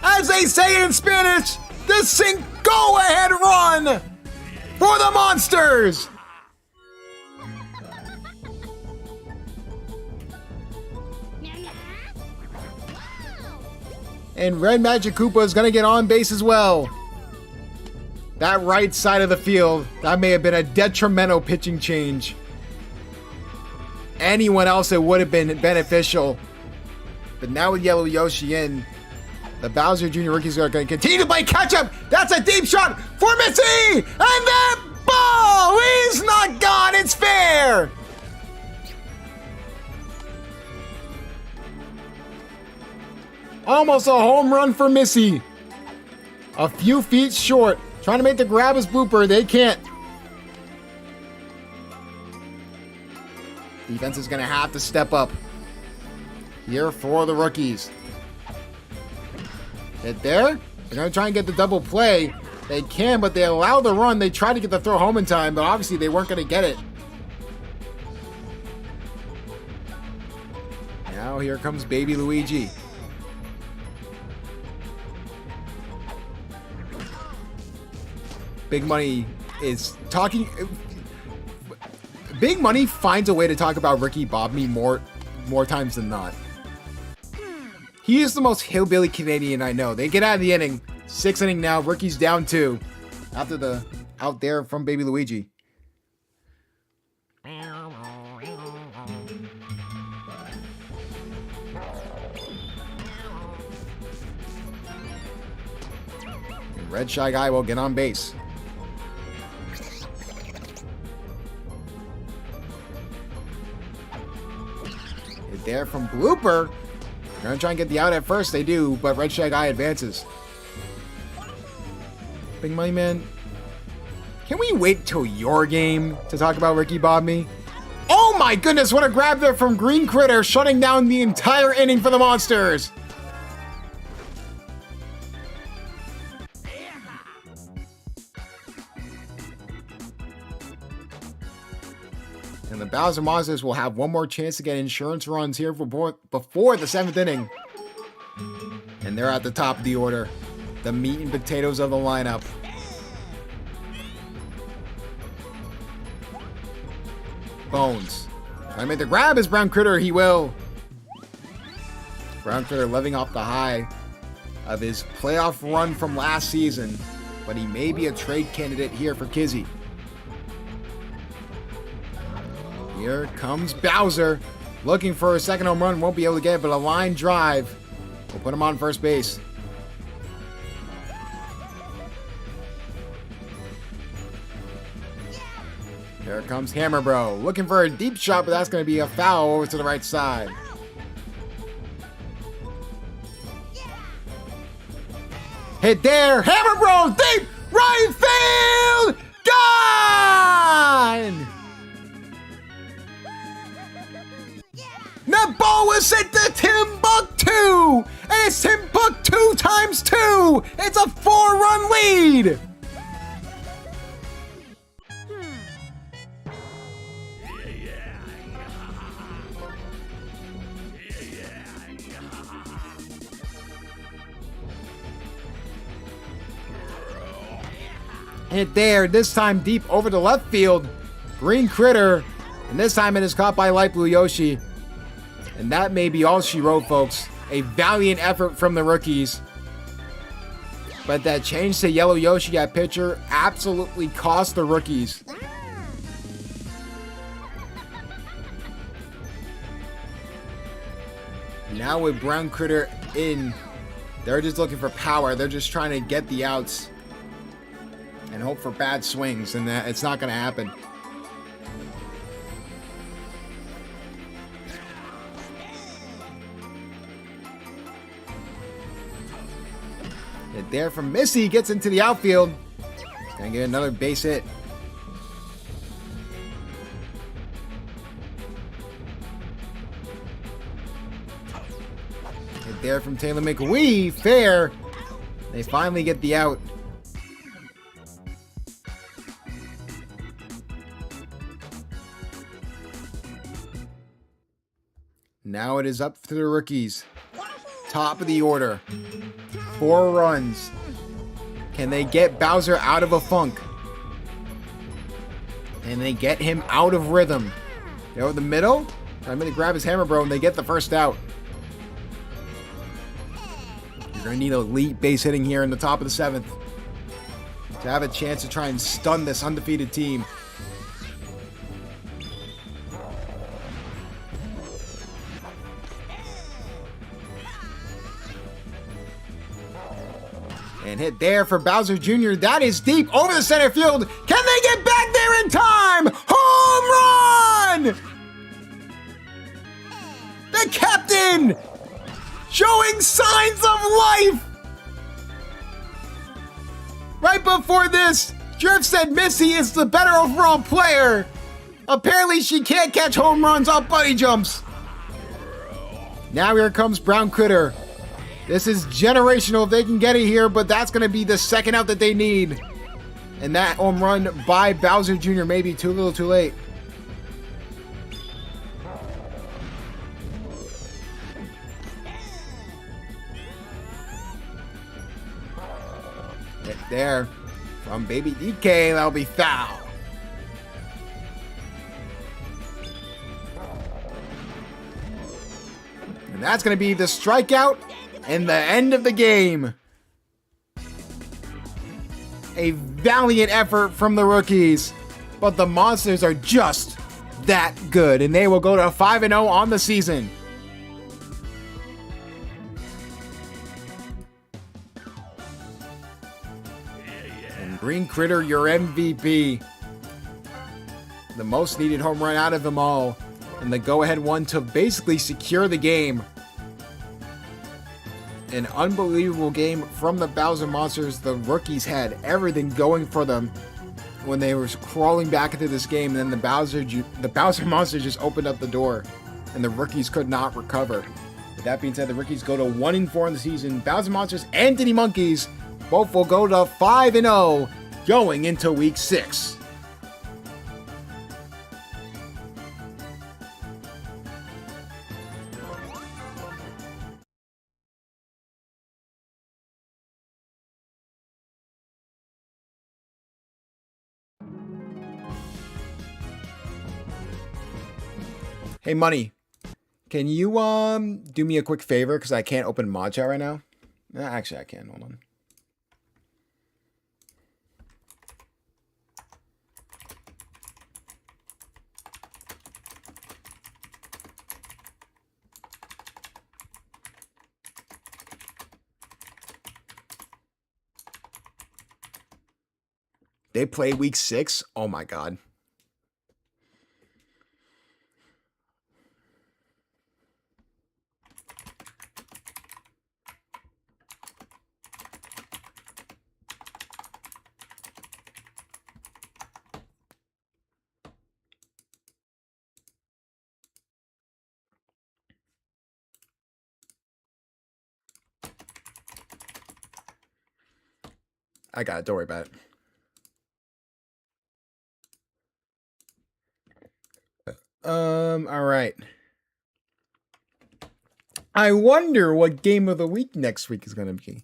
As they say in Spanish, the cinco ahead run for the Monsters. And Red Magic Koopa is going to get on base as well. That right side of the field, that may have been a detrimental pitching change. Anyone else, it would have been beneficial. But now with Yellow Yoshi in, the Bowser Jr. rookies are going to continue to play catch-up. That's a deep shot for Missy! And that ball is not gone. It's fair. Almost a home run for Missy. A few feet short. Trying to make the grab as blooper. They can't. Defense is going to have to step up here for the rookies. Hit there. They're going to try and get the double play. They can, but they allow the run. They try to get the throw home in time, but obviously they weren't going to get it. Now here comes Baby Luigi. Big Money is talking. Big Money finds a way to talk about Ricky Bobby more times than not. He is the most hillbilly Canadian I know. They get out of the inning. 6th inning now. Ricky's down 2 after the out there from Baby Luigi. And Red Shy Guy will get on base. Hit there from Blooper. They're going to try and get the out at first. They do, but Red Shy Guy advances. Big Money Man, can we wait till your game to talk about Ricky Bobby? Oh Oh my goodness, what a grab there from Green Critter, shutting down the entire inning for the Monsters. And the Bowser Monsters will have one more chance to get insurance runs here before the 7th inning. And they're at the top of the order. The meat and potatoes of the lineup. Bones. I made the grab as Brown Critter, he will. Brown Critter living off the high of his playoff run from last season. But he may be a trade candidate here for Kizzy. Here comes Bowser, looking for a second home run. Won't be able to get it, but a line drive will put him on first base. Here comes Hammer Bro, looking for a deep shot, but that's going to be a foul over to the right side. Hit there, Hammer Bro, deep right field, gone! That ball was sent to Timbuktu! And it's Timbuktu times 2! It's a 4-run lead! Hit there, this time deep over the left field. Green Critter, and this time it is caught by Light Blue Yoshi. And that may be all she wrote, folks. A valiant effort from the rookies. But that change to Yellow Yoshi at pitcher absolutely cost the rookies. Now with Brown Critter in, they're just looking for power. They're just trying to get the outs and hope for bad swings, and that it's not going to happen. Hit there from Missy, gets into the outfield. Gonna get another base hit. Hit there from Taylor McWee, fair. They finally get the out. Now it is up to the rookies. Top of the order. 4 runs. Can they get Bowser out of a funk? Can they get him out of rhythm? Go over the middle. Trying to grab his Hammer Bro, and they get the first out. You're going to need elite base hitting here in the top of the 7th to have a chance to try and stun this undefeated team. And hit there for Bowser Jr. That is deep over the center field. Can they get back there in time? Home run! The captain showing signs of life. Right before this, Drift said Missy is the better overall player. Apparently she can't catch home runs off bunny jumps. Now here comes Brown Critter. This is generational if they can get it here, but that's going to be the second out that they need. And that home run by Bowser Jr. may be too little too late. Hit there from Baby DK, that'll be foul. And that's going to be the strikeout and the end of the game. A valiant effort from the rookies, but the Monsters are just that good, and they will go to 5-0 on the season. And Green Critter, your MVP. The most needed home run out of them all, and the go-ahead one to basically secure the game. An unbelievable game from the Bowser Monsters. The rookies had everything going for them. when they were crawling back into this game, and then the Bowser monster just opened up the door, and the rookies could not recover. With that being said, the rookies go to 1-4 in the season. Bowser Monsters and Diddy Monkeys both will go to 5-0 going into week 6. Hey, Money, can you do me a quick favor, because I can't open mod chat right now? Actually, I can. Hold on. They play week 6? Oh my god. I got it. Don't worry about it. All right. I wonder what game of the week next week is going to be.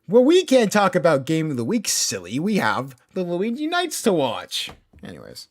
Well, we can't talk about game of the week, silly. We have the Luigi Nights to watch. Anyways.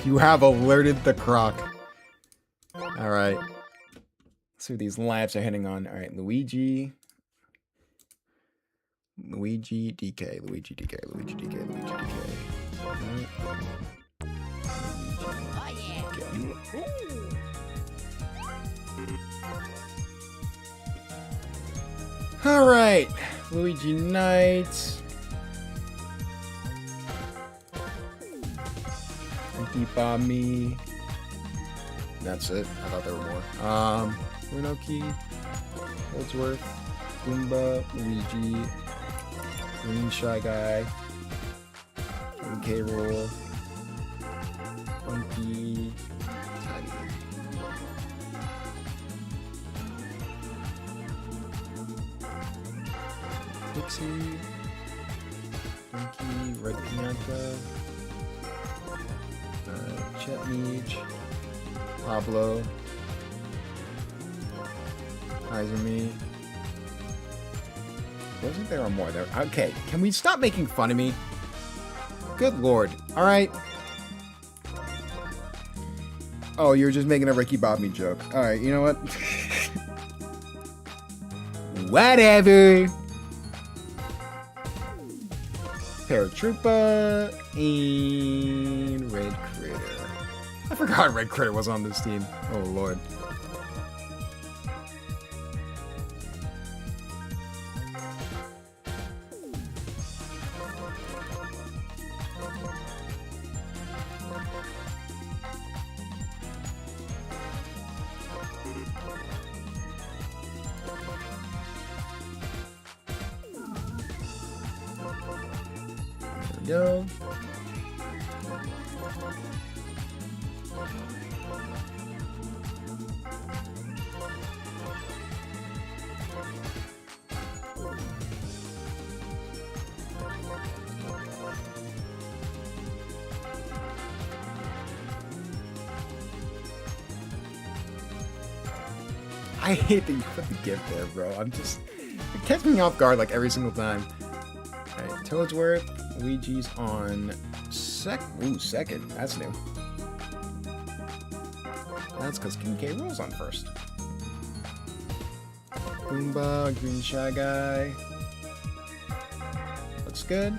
You have alerted the croc. Alright. Let's see what these laps are hitting on. Alright, Luigi, DK, Luigi, DK, Luigi, DK. Alright, Luigi Knight. Keep on me. That's it. I thought there were more. Winoki, Holdsworth, Goomba, Luigi, Green Shy Guy, K Roll, Funky, Tiny. Pixie, Funky, Red Pianta. Chetnij, Pablo, Izumi. Wasn't there more there? Okay, can we stop making fun of me? Good lord. Alright. Oh, you're just making a Ricky Bobby joke. Alright, you know what? Whatever. Paratroopa and Red Critter. I forgot Red Critter was on this team. Oh lord. Go. I hate that you put the gift there, bro. It catches me off guard like every single time. Alright, Toadsworth. Luigi's on second. That's new. That's because King K. Rool's on first. Boomba, Green Shy Guy. Looks good.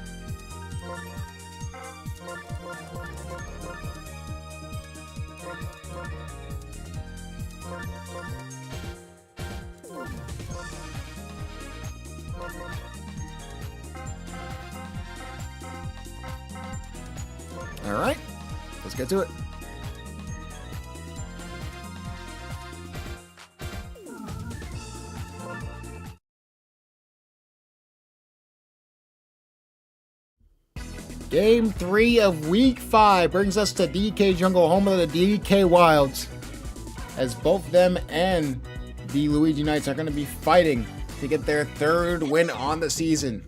All right, let's get to it. Game 3 of Week 5 brings us to DK Jungle, home of the DK Wilds, as both them and the Luigi Knights are going to be fighting to get their 3rd win on the season.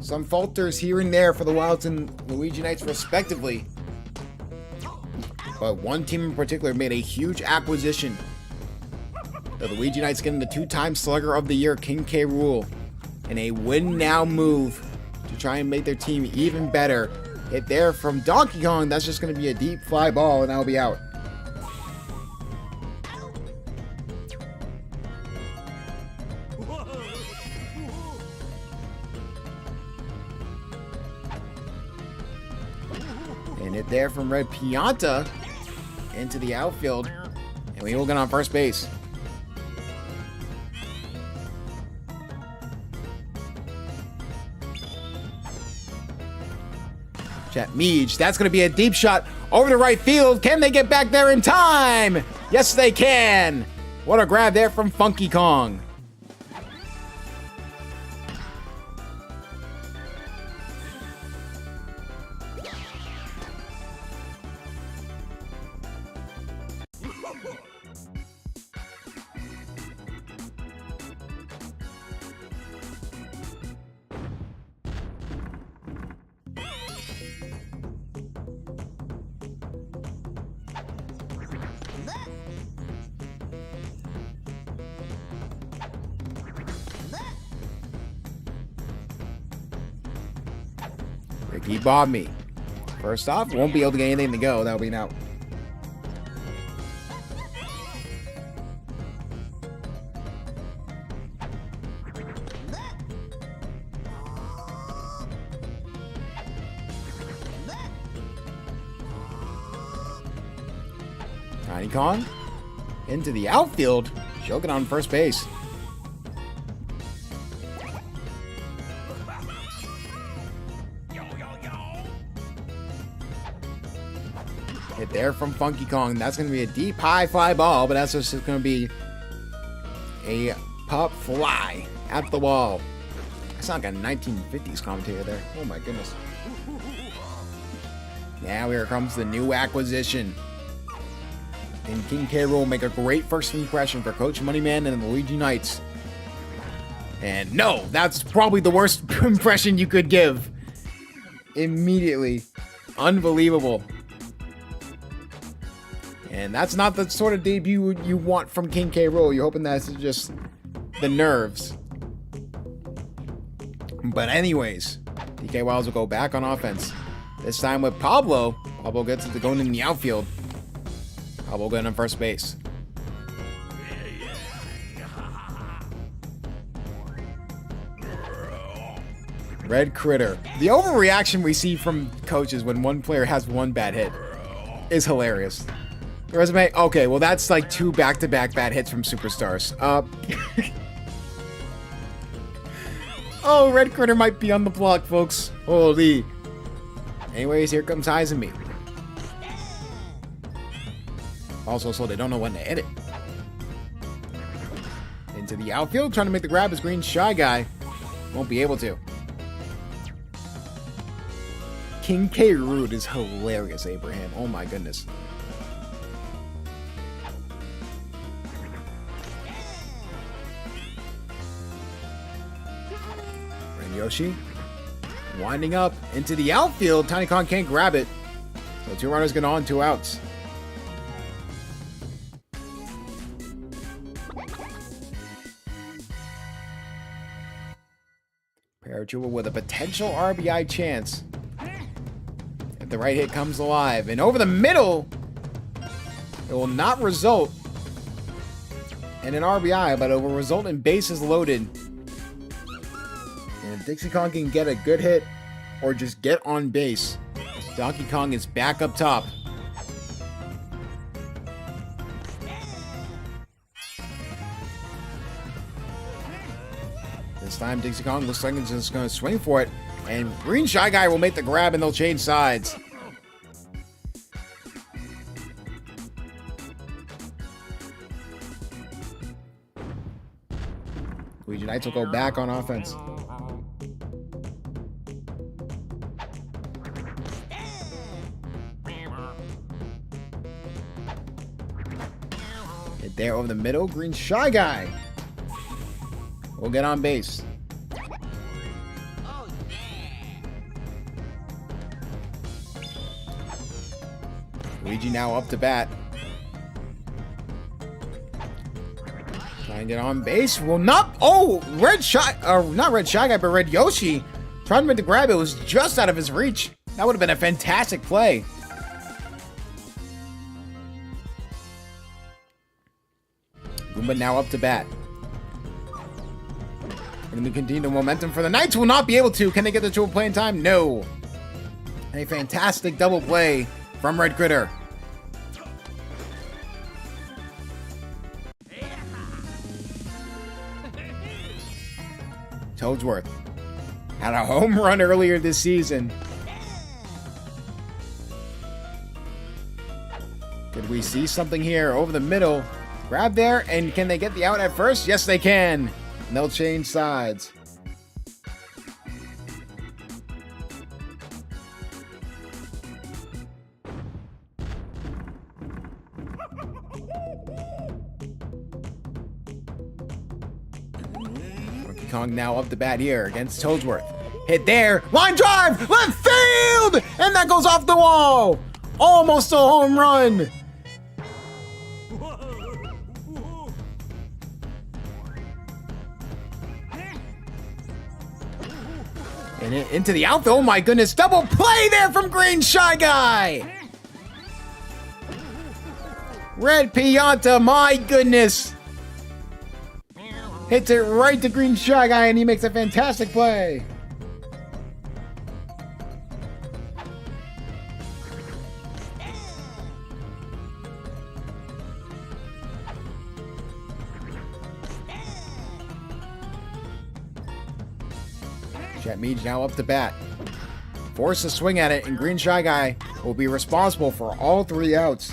Some falters here and there for the Wilds and Luigi Knights respectively, but one team in particular made a huge acquisition. The Luigi Knights getting the 2-time Slugger of the Year, King K. Rool, in a win-now move to try and make their team even better. Hit there from Donkey Kong, that's just going to be a deep fly ball and that'll be out. And hit there from Red Pianta into the outfield. And we will get on first base. Chet Meej, that's going to be a deep shot over to right field. Can they get back there in time? Yes, they can. What a grab there from Funky Kong. Ricky bobbed me. First off, won't be able to get anything to go. That'll be an out. Tiny Kong into the outfield. Choking on first base. Hit there from Funky Kong. That's going to be a deep high fly ball, but that's just going to be a pop fly at the wall. I sound like a 1950s commentator there. Oh my goodness. Now here comes the new acquisition. And King K. Rool will make a great first impression for Coach Moneyman and the Luigi Knights. And no, that's probably the worst impression you could give. Immediately. Unbelievable. And that's not the sort of debut you want from King K. Rool. You're hoping that's just the nerves. But anyways, DK Wilds will go back on offense. This time with Pablo. Pablo gets it going in the outfield. Pablo going on first base. Red Critter. The overreaction we see from coaches when one player has one bad hit is hilarious. The resume? Okay, well that's like 2 back-to-back bad hits from superstars. Oh, Red Critter might be on the block, folks. Holy. Anyways, here comes Izumi. Also, so they don't know when to hit it. Into the outfield, trying to make the grab is Green Shy Guy. Won't be able to. King K. Rool is hilarious, Abraham. Oh my goodness. Yoshi winding up into the outfield. Tiny Kong can't grab it. So 2 runners get on, 2 outs. Parachuba with a potential RBI chance. If the right hit comes alive. And over the middle, it will not result. and an RBI, but it will result in bases loaded. And if Dixie Kong can get a good hit or just get on base, Donkey Kong is back up top. This time, Dixie Kong looks like it's just going to swing for it. And Green Shy Guy will make the grab and they'll change sides. Luigi Knights will go back on offense. Hit there over the middle. Green Shy Guy will get on base. Luigi now up to bat. Trying to get on base. Will not. Oh, not Red Shy Guy, but Red Yoshi. Trying to make the grab. It was just out of his reach. That would have been a fantastic play. Goomba now up to bat. We're going to continue the momentum for the Knights. Will not be able to. Can they get the triple play in time? No. And a fantastic double play from Red Critter. Toadsworth had a home run earlier this season. Could we see something here over the middle? Grab there, and can they get the out at first? Yes, they can. And they'll change sides. Donkey Kong now up the bat here against Toadsworth. Hit there. Line drive. Left field. And that goes off the wall. Almost a home run. And into the outfield. Oh my goodness. Double play there from Green Shy Guy. Red Pianta. My goodness. Hits it right to Green Shy Guy, and he makes a fantastic play. Chet Meade now up to bat. Force a swing at it, and Green Shy Guy will be responsible for all 3 outs.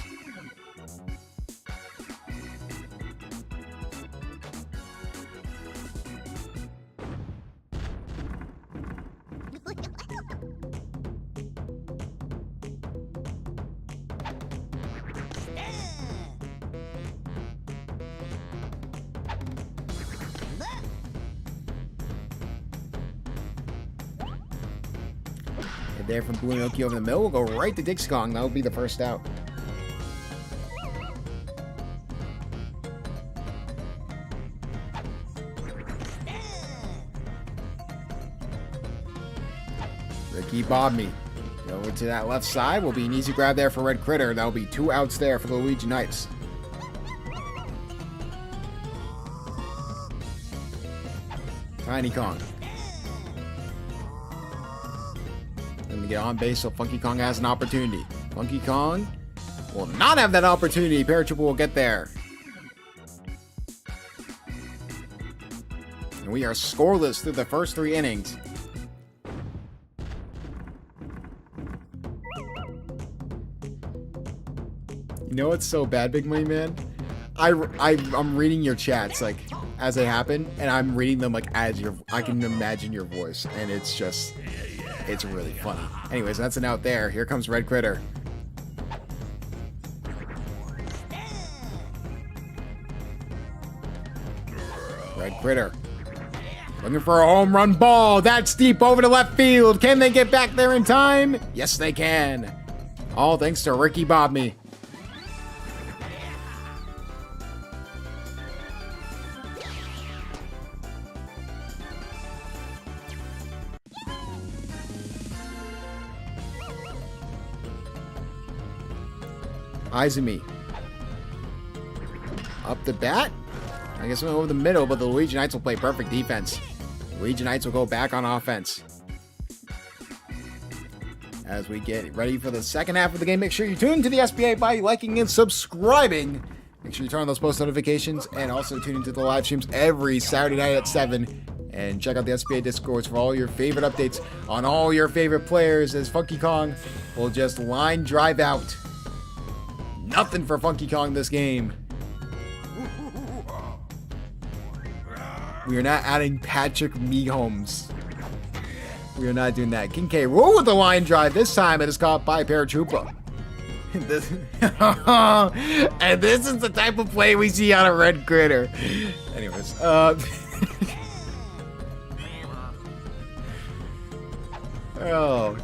There from Bulinoki over the middle. We'll go right to Dixie Kong. That will be the first out. Ricky Bobby over to that left side. Will be an easy grab there for Red Critter. That will be 2 outs there for the Luigi Knights. Tiny Kong. To get on base so Funky Kong has an opportunity. Funky Kong will not have that opportunity. Paratrooper will get there. And we are scoreless through the first 3 innings. You know what's so bad, Big Money Man? I'm reading your chats like as they happen, and I'm reading them like as I can imagine your voice, and it's just. It's really funny. Anyways, that's an out there. Here comes Red Critter. Red Critter. Looking for a home run ball. That's deep over to left field. Can they get back there in time? Yes, they can. All thanks to Ricky Bobby. Izumi. Up the bat. I guess we'll go over the middle, but the Luigi Knights will play perfect defense. Luigi Knights will go back on offense. As we get ready for the second half of the game, make sure you tune into the SBA by liking and subscribing. Make sure you turn on those post notifications and also tune into the live streams every Saturday night at 7. And check out the SBA Discords for all your favorite updates on all your favorite players, as Funky Kong will just line drive out. Nothing for Funky Kong this game. We are not adding Patrick Meeholmes. We are not doing that. King K roll with the line drive. This time it is caught by Paratroopa. And this is the type of play we see on a Red Critter. Anyways, oh,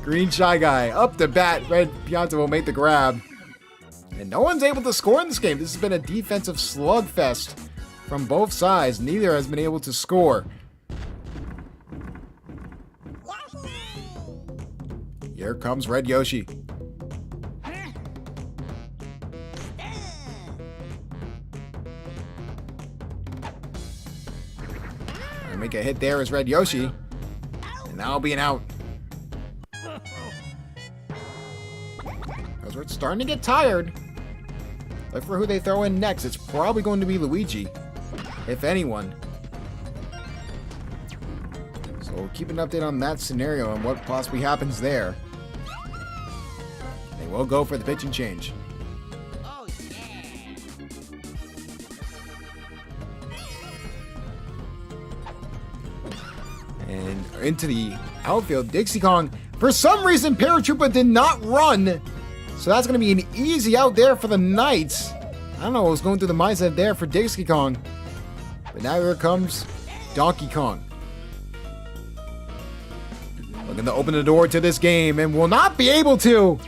Green Shy Guy up to bat. Red Pianta will make the grab. And no one's able to score in this game. This has been a defensive slugfest from both sides. Neither has been able to score. Here comes Red Yoshi. Make a hit there as Red Yoshi. And that'll be an out. Because we're starting to get tired. Look for who they throw in next. It's probably going to be Luigi, if anyone. So we'll keep an update on that scenario and what possibly happens there. They will go for the pitching change. And into the outfield, Dixie Kong. For some reason, Paratroopa did not run. So that's going to be an easy out there for the Knights. I don't know what was going through the mindset there for Dixie Kong. But now here comes Donkey Kong. Looking to open the door to this game and will not be able to.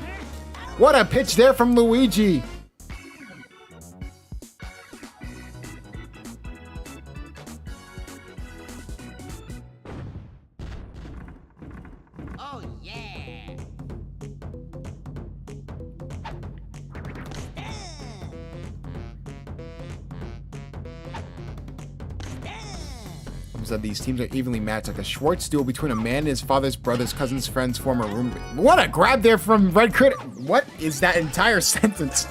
What a pitch there from Luigi. Oh, yeah. That these teams are evenly matched, like a Schwartz duel between a man and his father's brother's cousin's friend's former roommate. What a grab there from Red Critter. What is that entire sentence?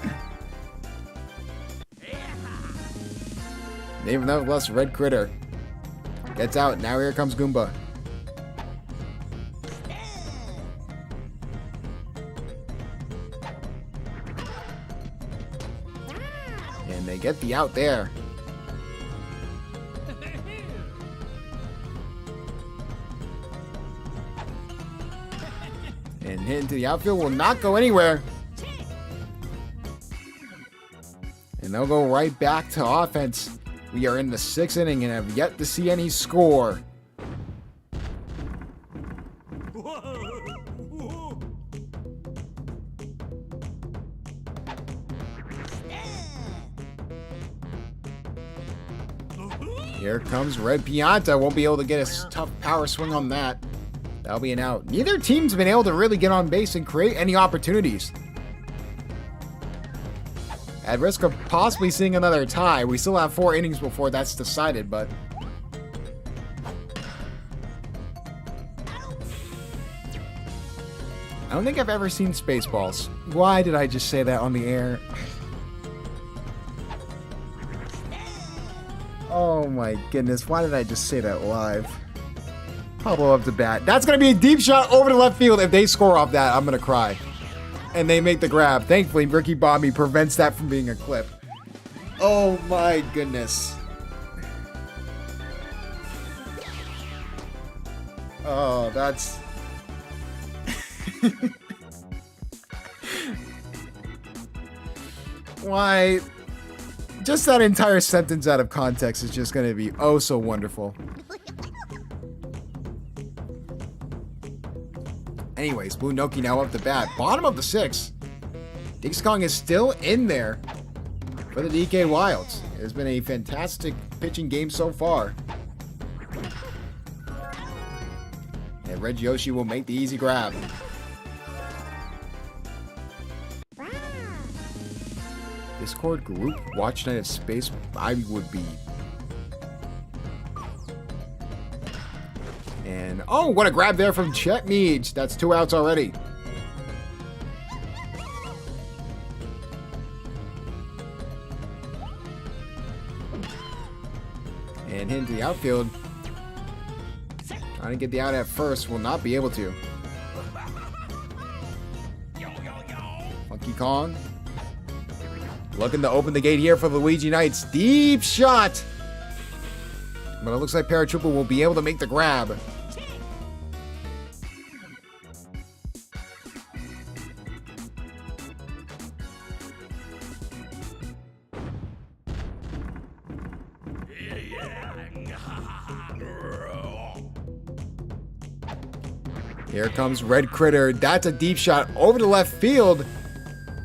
Nevertheless, Red Critter gets out. Now here comes Goomba. And they get the out there. And hit into the outfield will not go anywhere. And they'll go right back to offense. We are in the 6th inning and have yet to see any score. Here comes Red Pianta. Won't be able to get a tough power swing on that. That'll be an out. Neither team's been able to really get on base and create any opportunities. At risk of possibly seeing another tie, we still have 4 innings before that's decided, but... I don't think I've ever seen Spaceballs. Why did I just say that on the air? Oh my goodness, why did I just say that live? Pablo up to bat. That's going to be a deep shot over to left field. If they score off that, I'm going to cry. And they make the grab. Thankfully, Ricky Bobby prevents that from being a clip. Oh my goodness. Oh, that's... Why? Just that entire sentence out of context is just going to be oh so wonderful. Anyways, Boondoki now up the bat. Bottom of the 6th. Dixie Kong is still in there for the DK Wilds. It has been a fantastic pitching game so far. And Red Yoshi will make the easy grab. Discord group watch night at space. I would be Oh, what a grab there from Chet Meads. That's 2 outs already. And hit into the outfield. Trying to get the out at first. Will not be able to. Funky Kong. Looking to open the gate here for the Luigi Knights. Deep shot. But it looks like Paratrooper will be able to make the grab. Here comes Red Critter. That's a deep shot over to left field.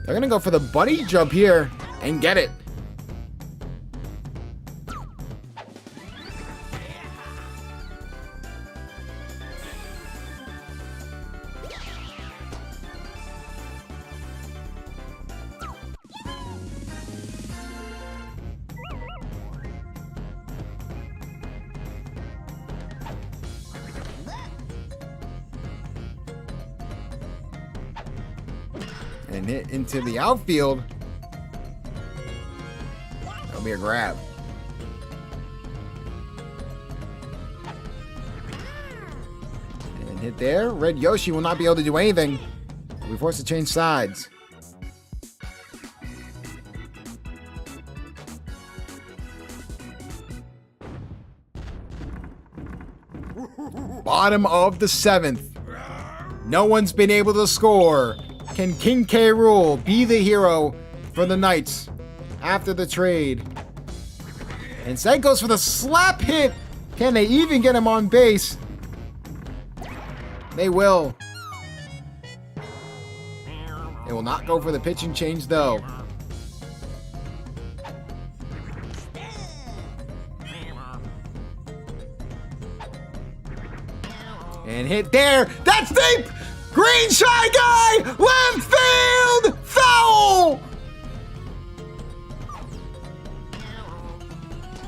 They're going to go for the bunny jump here and get it. And hit into the outfield. That'll be a grab. And hit there. Red Yoshi will not be able to do anything. We'll be forced to change sides. Bottom of the 7th. No one's been able to score. Can King K. Rool be the hero for the Knights after the trade? And Senko's for the slap hit. Can they even get him on base? They will. They will not go for the pitching change though. And hit there. That's deep. Green Shy Guy, left field, foul!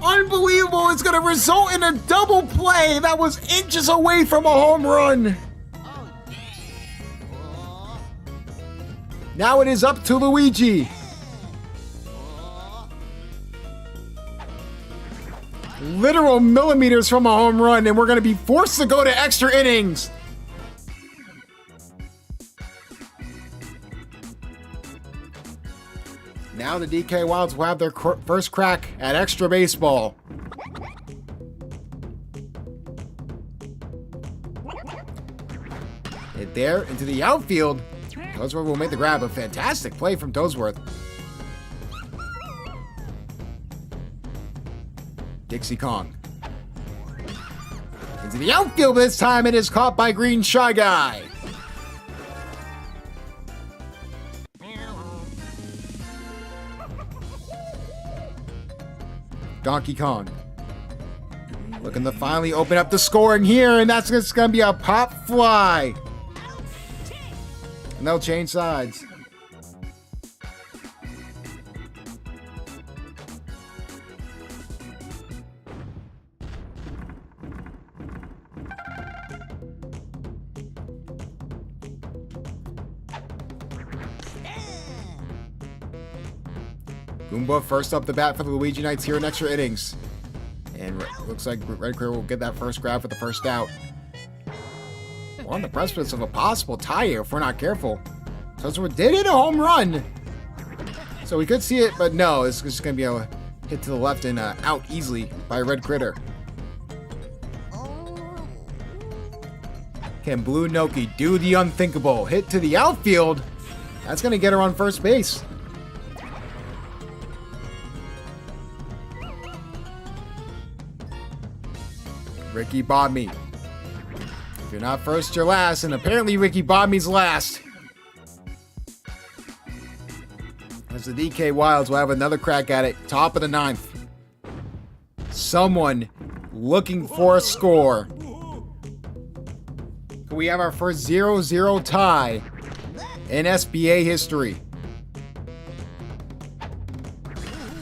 Unbelievable, it's gonna result in a double play that was inches away from a home run. Now it is up to Luigi. Literal millimeters from a home run, and we're gonna be forced to go to extra innings. Now the DK Wilds will have their first crack at extra baseball. Hit there into the outfield. Toadsworth will make the grab. A fantastic play from Toadsworth. Dixie Kong. Into the outfield this time. It is caught by Green Shy Guy. Donkey Kong. Looking to finally open up the scoring here, and that's just going to be a pop fly. And they'll change sides. Goomba first up the bat for the Luigi Knights here in extra innings. And looks like Red Critter will get that first grab for the first out. We're on the precipice of a possible tie here if we're not careful. Toadsworth did hit a home run. So we could see it, but no, it's just going to be a hit to the left and out easily by Red Critter. Can Blue Noki do the unthinkable? Hit to the outfield. That's going to get her on first base. Ricky Bobby. If you're not first, you're last, and apparently Ricky Bobby's last. As the DK Wilds will have another crack at it, top of the 9th. Someone looking for a score. Can we have our first 0-0 tie in SBA history?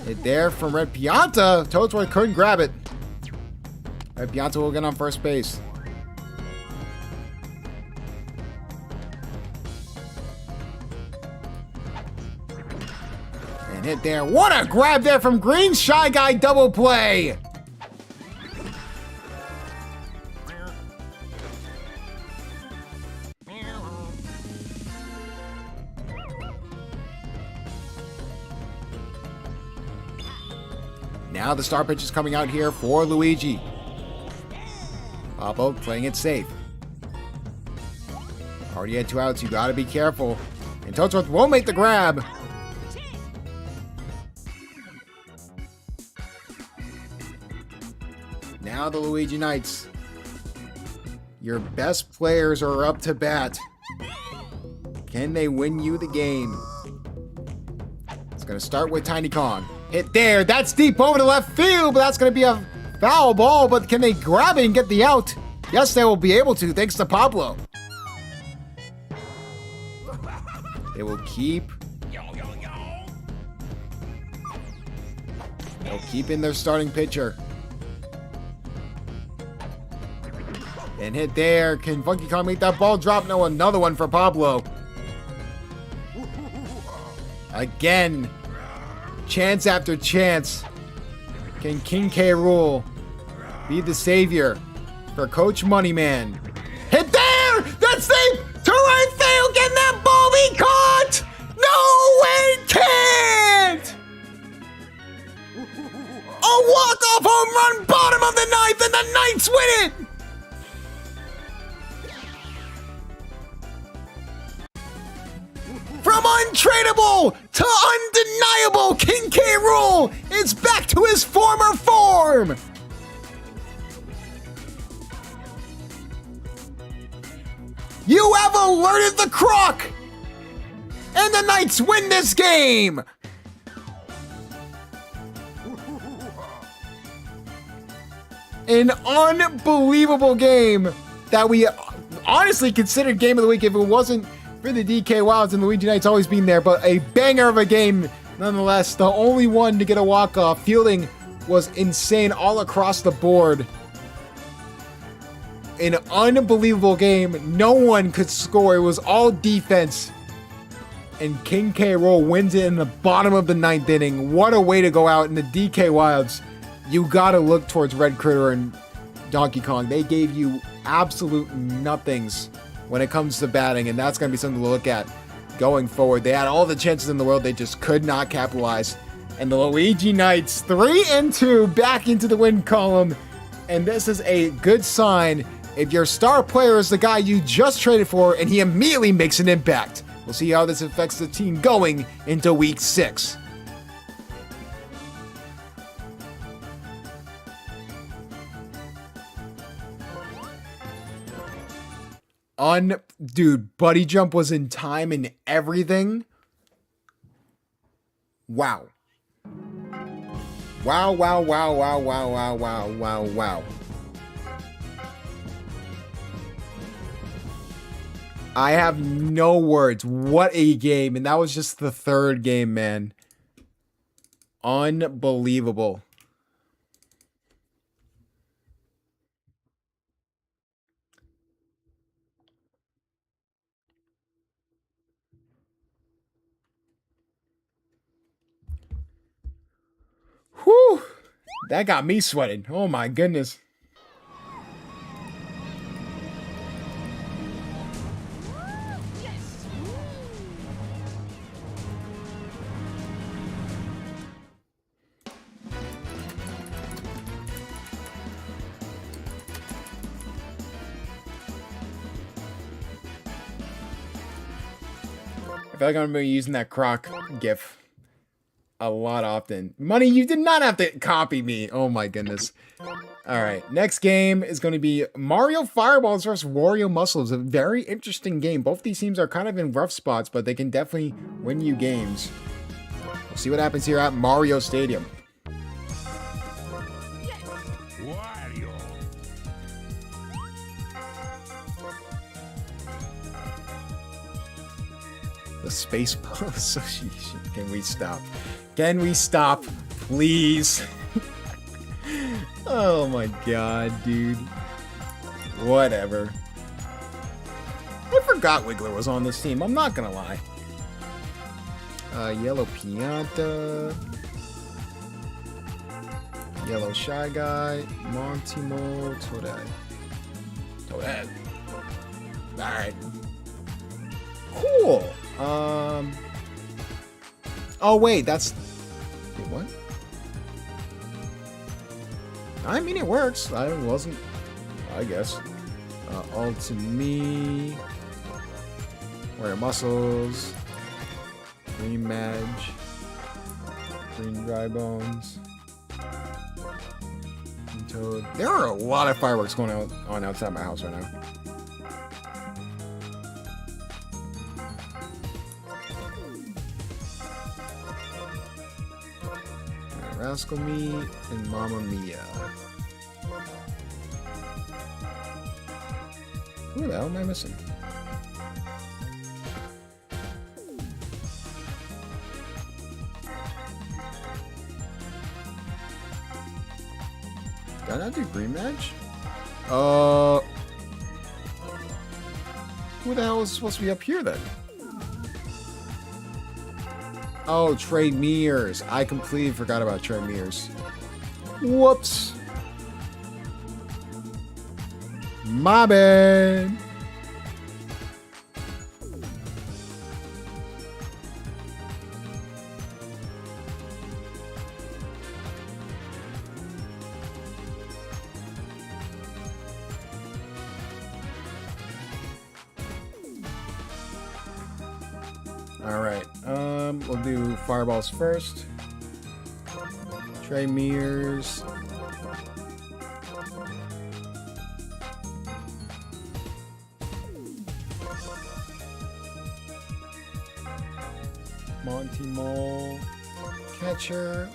Hit there from Red Pianta. Toadsworth couldn't grab it. Red Pianta will get on first base. And hit there. What a grab there from Green. Shy Guy double play. Now the star pitch is coming out here for Luigi. Pablo playing it safe. Already had 2 outs. You got to be careful. And Toadsworth won't make the grab. Now the Luigi Knights. Your best players are up to bat. Can they win you the game? It's going to start with Tiny Kong. Hit there. That's deep over to left field, but that's going to be a foul ball. But can they grab it and get the out? Yes, they will be able to, thanks to Pablo. They will keep. They'll keep in their starting pitcher. And hit there. Can Funky Kong make that ball drop? No, another one for Pablo. Again. Chance after chance. Can King K. Rool be the savior for Coach Moneyman? Hit there! That's safe! To right field! Can that ball be caught? No, it can't! A walk-off home run, bottom of the ninth, and the Knights win it! From untradeable to undeniable, King K. Rool is back to his former form! You have alerted the croc! And the Knights win this game! An unbelievable game that we honestly considered game of the week if it wasn't for the DK Wilds and Luigi Knights always being there, but a banger of a game nonetheless. The only one to get a walk-off. Fielding was insane all across the board. An unbelievable game. No one could score. It was all defense. And King K. Rool wins it in the bottom of the ninth inning. What a way to go out in the DK Wilds. You gotta look towards Red Critter and Donkey Kong. They gave you absolute nothings when it comes to batting, and that's going to be something to look at going forward. They had all the chances in the world, they just could not capitalize. And the Luigi Knights, 3-2, back into the win column. And this is a good sign if your star player is the guy you just traded for, and he immediately makes an impact. We'll see how this affects the team going into Week 6. Dude, Buddy Jump was in time and everything. Wow. Wow, wow, wow, wow, wow, wow, wow, wow, wow. I have no words. What a game. And that was just the third game, man. Unbelievable. Whew, that got me sweating. Oh my goodness. I feel like I'm going to be using that croc gif a lot often. Money, you did not have to copy me. Oh my goodness. All right, next game is going to be Mario Fireballs versus Wario Muscles. A very interesting game. Both these teams are kind of in rough spots, but they can definitely win you games. We'll see what happens here at Mario Stadium. The Spaceball Association. Can we stop? Can we stop, please? Oh my god, dude. Whatever. I forgot Wiggler was on this team. I'm not gonna lie. Yellow Pianta. Yellow Shy Guy. Montimo. Toadette. Toadette. Alright. Cool. Oh, wait. That's... Wait, what? I mean, it works. I wasn't... I guess. All to me. Warrior Muscles. Green Madge. Green Dry Bones. Green Toad. There are a lot of fireworks going on outside my house right now. Rascal Meat and Mamma Mia. Who the hell am I missing? Did I not do Green Match? Who the hell is supposed to be up here then? Oh, Trey Mears. I completely forgot about Trey Mears. Whoops. My bad. Alright, we'll do fireballs first. Trey Mears. Monty Mole. Catcher.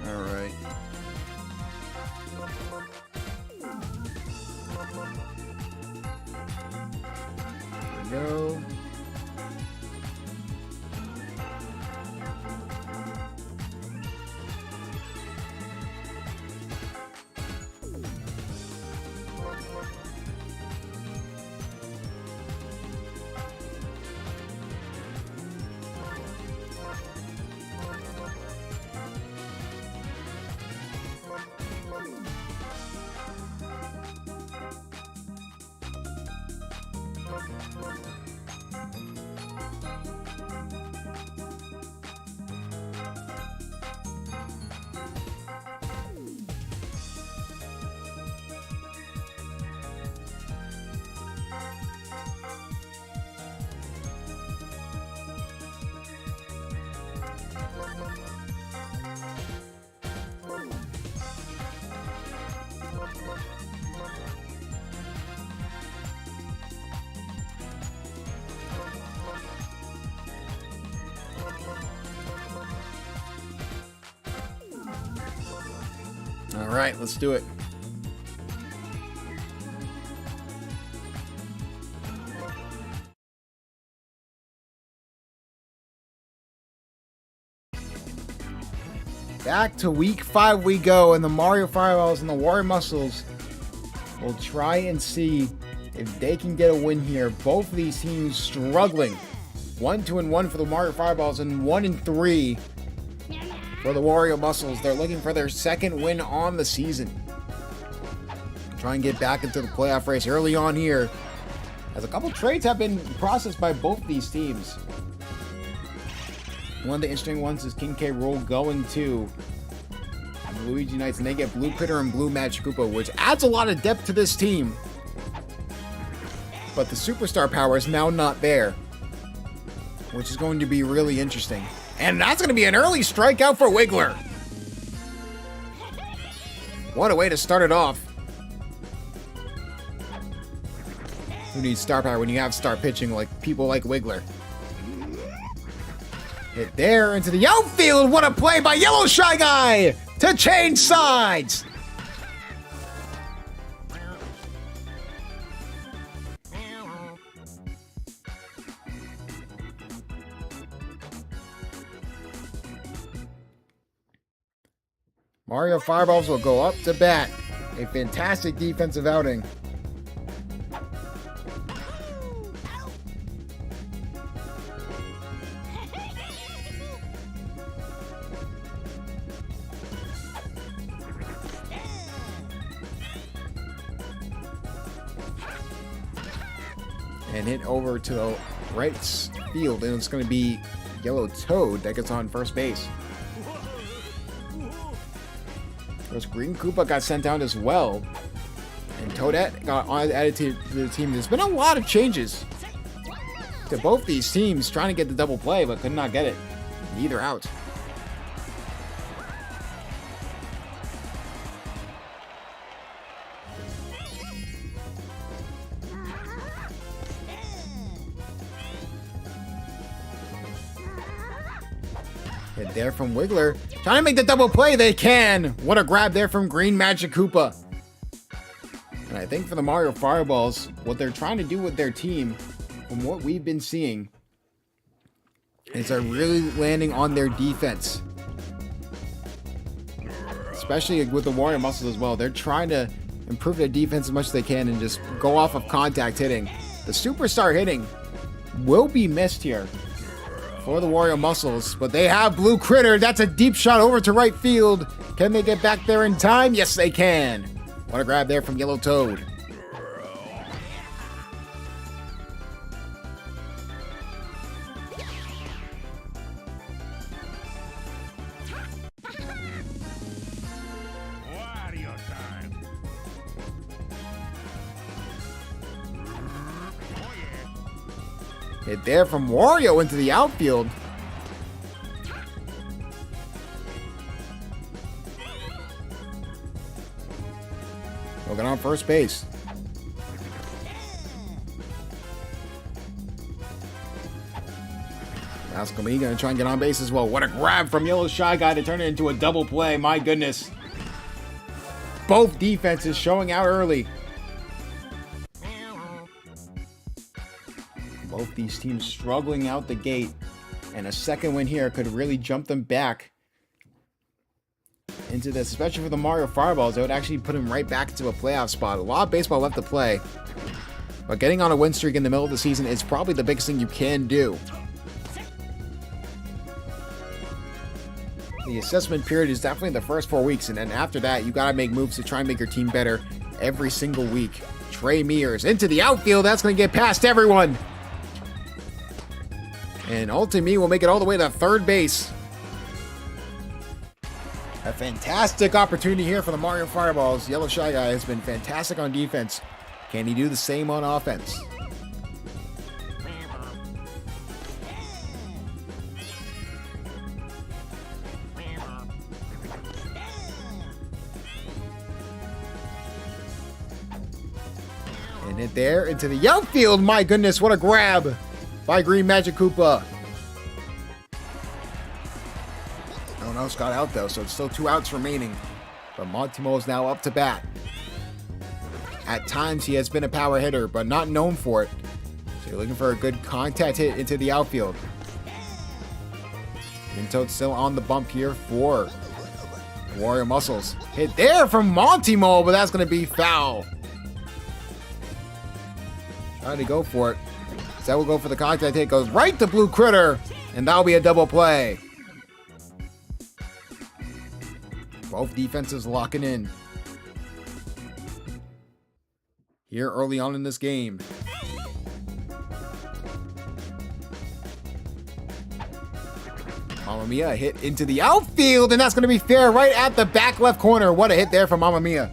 Alright. There we go. All right, let's do it. Back to week 5 we go, and the Mario Fireballs and the Warrior Muscles will try and see if they can get a win here. Both of these teams struggling. 1-1 for the Mario Fireballs and 1-3 for the Warrior Muscles. They're looking for their second win on the season. Try and get back into the playoff race early on here, as a couple trades have been processed by both these teams. One of the interesting ones is King K. Rool going to Luigi Knights, and they get Blue Critter and Blue Magic Koopa, which adds a lot of depth to this team. But the superstar power is now not there, which is going to be really interesting. And that's going to be an early strikeout for Wiggler. What a way to start it off. Who needs star power when you have star pitching like people like Wiggler? Hit there into the outfield. What a play by Yellow Shy Guy to change sides. Mario Fireballs will go up to bat. A fantastic defensive outing. And hit over to the right field, and it's going to be Yellow Toad that gets on first base. Because Green Koopa got sent down as well, and Toadette got added to the team. There's been a lot of changes to both these teams trying to get the double play, but could not get it. Neither out. Hit there from Wiggler. Trying to make the double play. They can. What a grab there from Green Magic Koopa. And I think for the Mario Fireballs, what they're trying to do with their team, from what we've been seeing, is they're really landing on their defense. Especially with the Wario Muscles as well. They're trying to improve their defense as much as they can and just go off of contact hitting. The superstar hitting will be missed here for the Wario Muscles, but they have Blue Critter. That's a deep shot over to right field. Can they get back there in time? Yes, they can. What a grab there from Yellow Toad. Wario time. Hit there from Wario into the outfield. Looking on first base. That's going to try and get on base as well. What a grab from Yellow Shy Guy to turn it into a double play. My goodness. Both defenses showing out early. Both these teams struggling out the gate, and a second win here could really jump them back into this, especially for the Mario Fireballs. It would actually put them right back into a playoff spot. A lot of baseball left to play, but getting on a win streak in the middle of the season is probably the biggest thing you can do. The assessment period is definitely the first 4 weeks, and then after that, you got to make moves to try and make your team better every single week. Trey Mears into the outfield. That's going to get past everyone. And Ultimate will make it all the way to third base. A fantastic opportunity here for the Mario Fireballs. Yellow Shy Guy has been fantastic on defense. Can he do the same on offense? And hit there into the outfield. My goodness, what a grab by Green Magic Koopa. No one else got out though, so it's still 2 outs remaining. But Montimo is now up to bat. At times he has been a power hitter, but not known for it. So you're looking for a good contact hit into the outfield. Toad still on the bump here for Wario Muscles. Hit there from Montimo, but that's going to be foul. Trying to go for it. That will go for the contact hit. Goes right to Blue Critter, and that'll be a double play. Both defenses locking in here early on in this game. Mamma Mia hit into the outfield, and that's going to be fair right at the back left corner. What a hit there from Mamma Mia.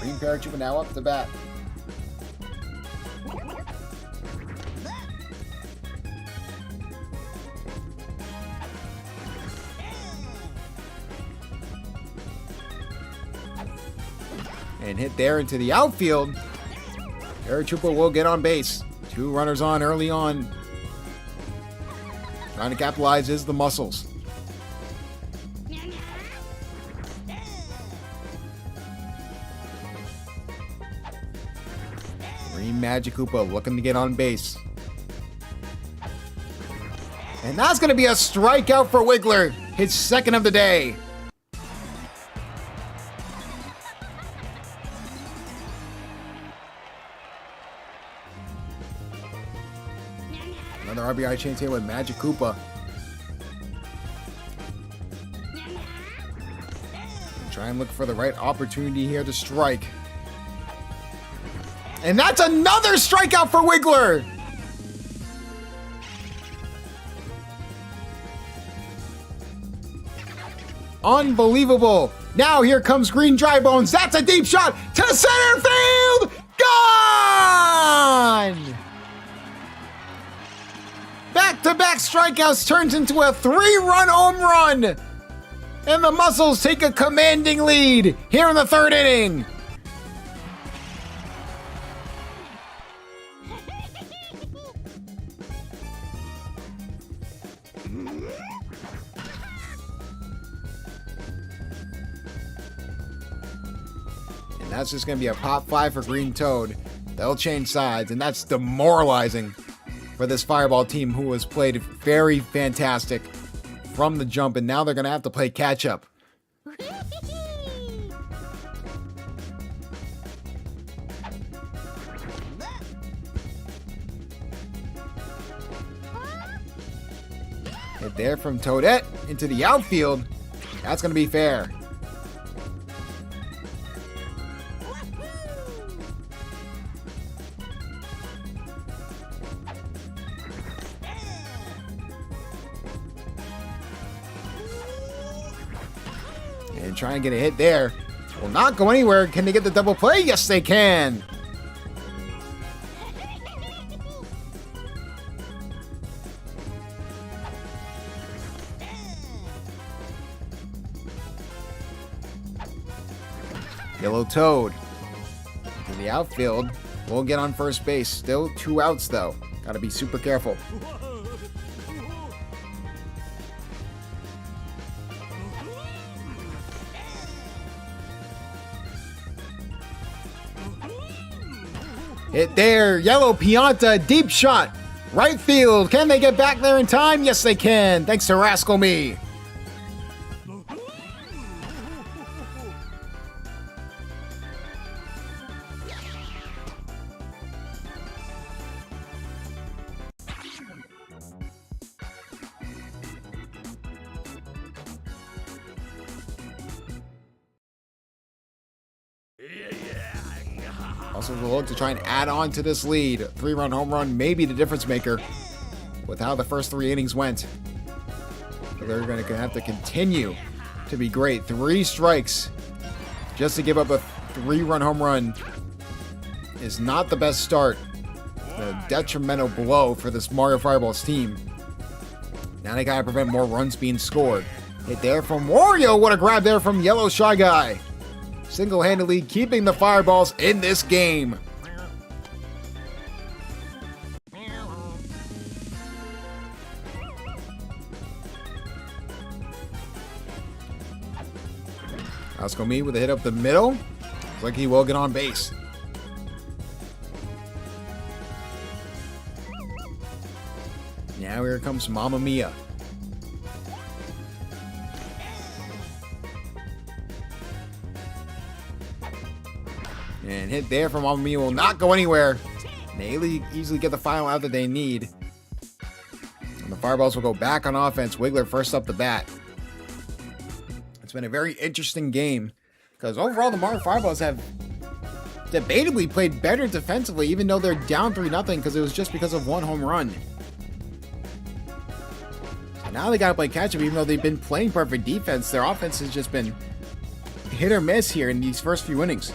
Green Paratrooper now up to bat. And hit there into the outfield. Paratrooper will get on base. 2 runners on early on. Trying to capitalize is the Muscles. Green Magic Koopa looking to get on base. And that's going to be a strikeout for Wiggler, his second of the day. Another RBI chance here with Magic Koopa. Try and look for the right opportunity here to strike. And that's another strikeout for Wiggler! Unbelievable. Now here comes Green Dry Bones. That's a deep shot to center field. Gone! Back-to-back strikeouts turns into a 3-run home run. And the Muscles take a commanding lead here in the third inning. And that's just going to be a pop fly for Green Toad. They'll change sides, and that's demoralizing for this Fireball team, who has played very fantastic from the jump, and now they're going to have to play catch up. Hit there from Toadette into the outfield. That's going to be fair. And try and get a hit there. Will not go anywhere. Can they get the double play? Yes, they can. Yellow Toad in the outfield. Will get on first base. Still 2 outs though. Got to be super careful. Hit there, Yellow Pianta, deep shot, right field. Can they get back there in time? Yes, they can, thanks to Rascal Me. Also will look to try and add on to this lead. 3-run home run may be the difference maker with how the first 3 innings went. But they're going to have to continue to be great. 3 strikes just to give up a 3-run home run is not the best start. A detrimental blow for this Mario Fireballs team. Now they got to prevent more runs being scored. Hit there from Wario. What a grab there from Yellow Shy Guy. Single-handedly keeping the Fireballs in this game. Oscar Me with a hit up the middle. Looks like he will get on base. Now here comes Mamma Mia. And hit there from Mamma Mia will not go anywhere. And they easily get the final out that they need. And the Fireballs will go back on offense. Wiggler first up the bat. It's been a very interesting game, because overall the Mario Fireballs have debatably played better defensively, even though they're down 3-0, because it was just because of 1 home run. So now they got to play catch up, even though they've been playing perfect defense. Their offense has just been hit or miss here in these first few innings.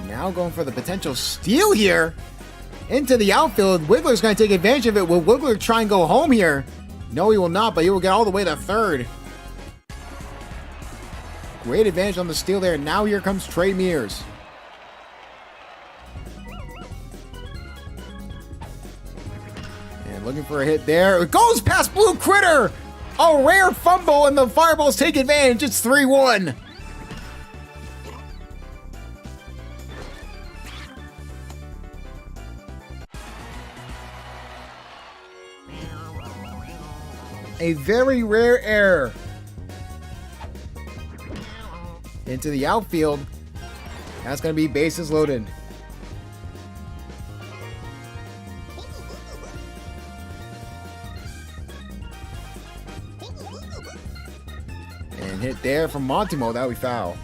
Now going for the potential steal here into the outfield. Wiggler's going to take advantage of it. Will Wiggler try and go home here? No, he will not, but he will get all the way to third. Great advantage on the steal there. Now here comes Trey Mears. And looking for a hit there. It goes past Blue Critter. A rare fumble, and the Fireballs take advantage. It's 3-1. A very rare error. Into the outfield. That's going to be bases loaded. And hit there from Montimo. That would be foul.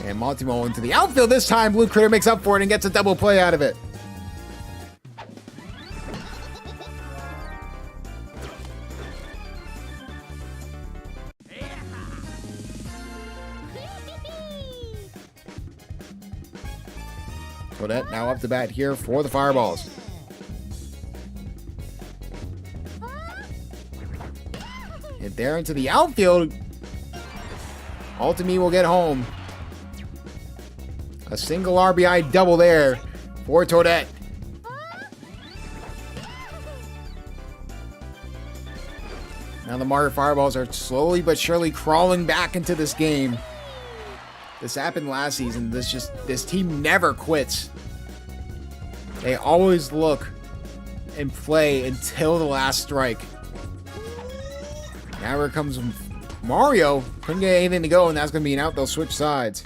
And Montimo into the outfield this time. Blue Critter makes up for it and gets a double play out of it. Toadette now up to bat here for the Fireballs. Hit there into the outfield. Ultimi will get home. A single RBI double there for Toadette. Now the Martyr Fireballs are slowly but surely crawling back into this game. This happened last season. This team never quits. They always look and play until the last strike. Now here comes Mario. Couldn't get anything to go, and that's going to be an out. They'll switch sides.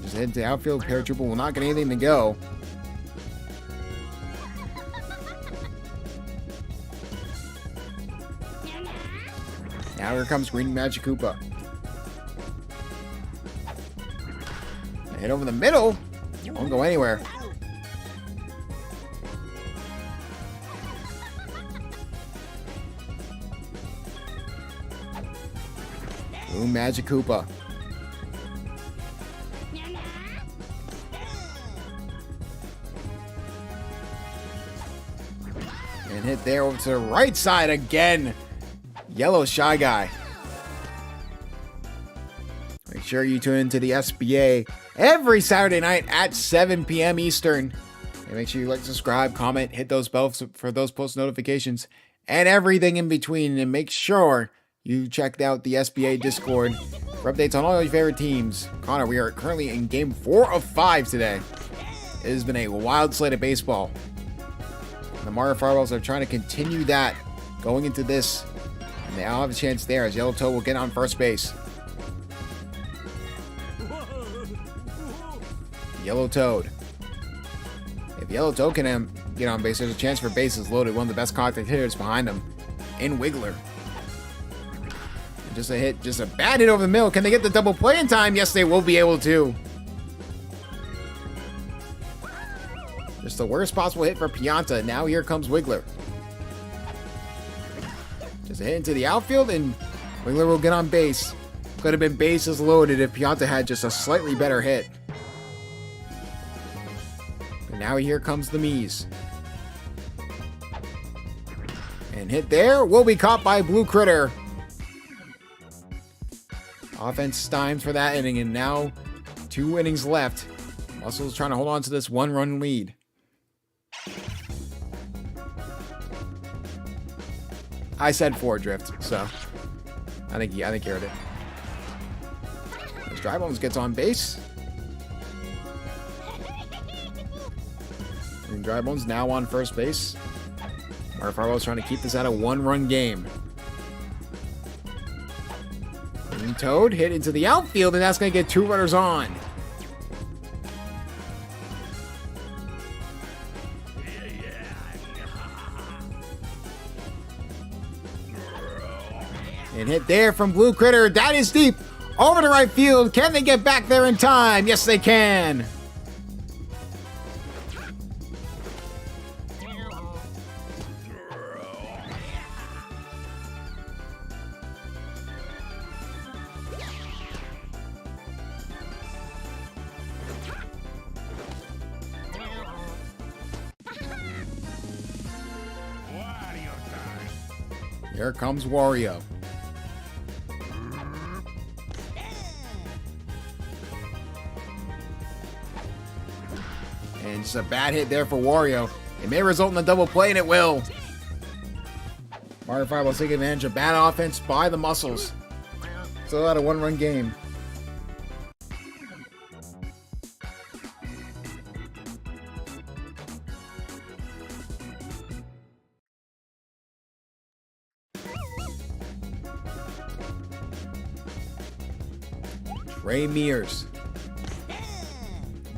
Just head to outfield. Paratrooper will not get anything to go. Now here comes Green Magic Koopa. Hit over the middle. Won't go anywhere. Blue Magic Koopa. And hit there over to the right side again. Yellow Shy Guy. Make sure you tune into the SBA every Saturday night at 7 p.m. Eastern. And make sure you like, subscribe, comment, hit those bells for those post notifications, and everything in between. And make sure you check out the SBA Discord for updates on all your favorite teams. Connor, we are currently in game 4 of 5 today. It has been a wild slate of baseball. The Martyr Fireballs are trying to continue that going into this. And they'll have a chance there as Yellow Toad will get on first base. Yellow Toad. If Yellow Toad can get on base, there's a chance for bases loaded. One of the best contact hitters behind him in Wiggler. Just a hit, just a bad hit over the middle. Can they get the double play in time? Yes, they will be able to. Just the worst possible hit for Pianta. Now here comes Wiggler. Just a hit into the outfield, and Wiggler will get on base. Could have been bases loaded if Pianta had just a slightly better hit. But now here comes the Mies. And hit there will be caught by Blue Critter. Offense stymies for that inning, and now 2 innings left. Muscles trying to hold on to this 1-run lead. I said 4 drift, so I think you heard it. As Dry Bones gets on base. And Dry Bones now on first base. Martyr Fireballs trying to keep this at a 1-run game. And Toad hit into the outfield, and that's going to get 2 runners on. And hit there from Blue Critter. That is deep. Over to right field. Can they get back there in time? Yes, they can. Here comes Wario. And just a bad hit there for Wario. It may result in a double play, and it will. Mario Fireball taking advantage of bad offense by the Muscles. Still at a one-run game. Trey Mears.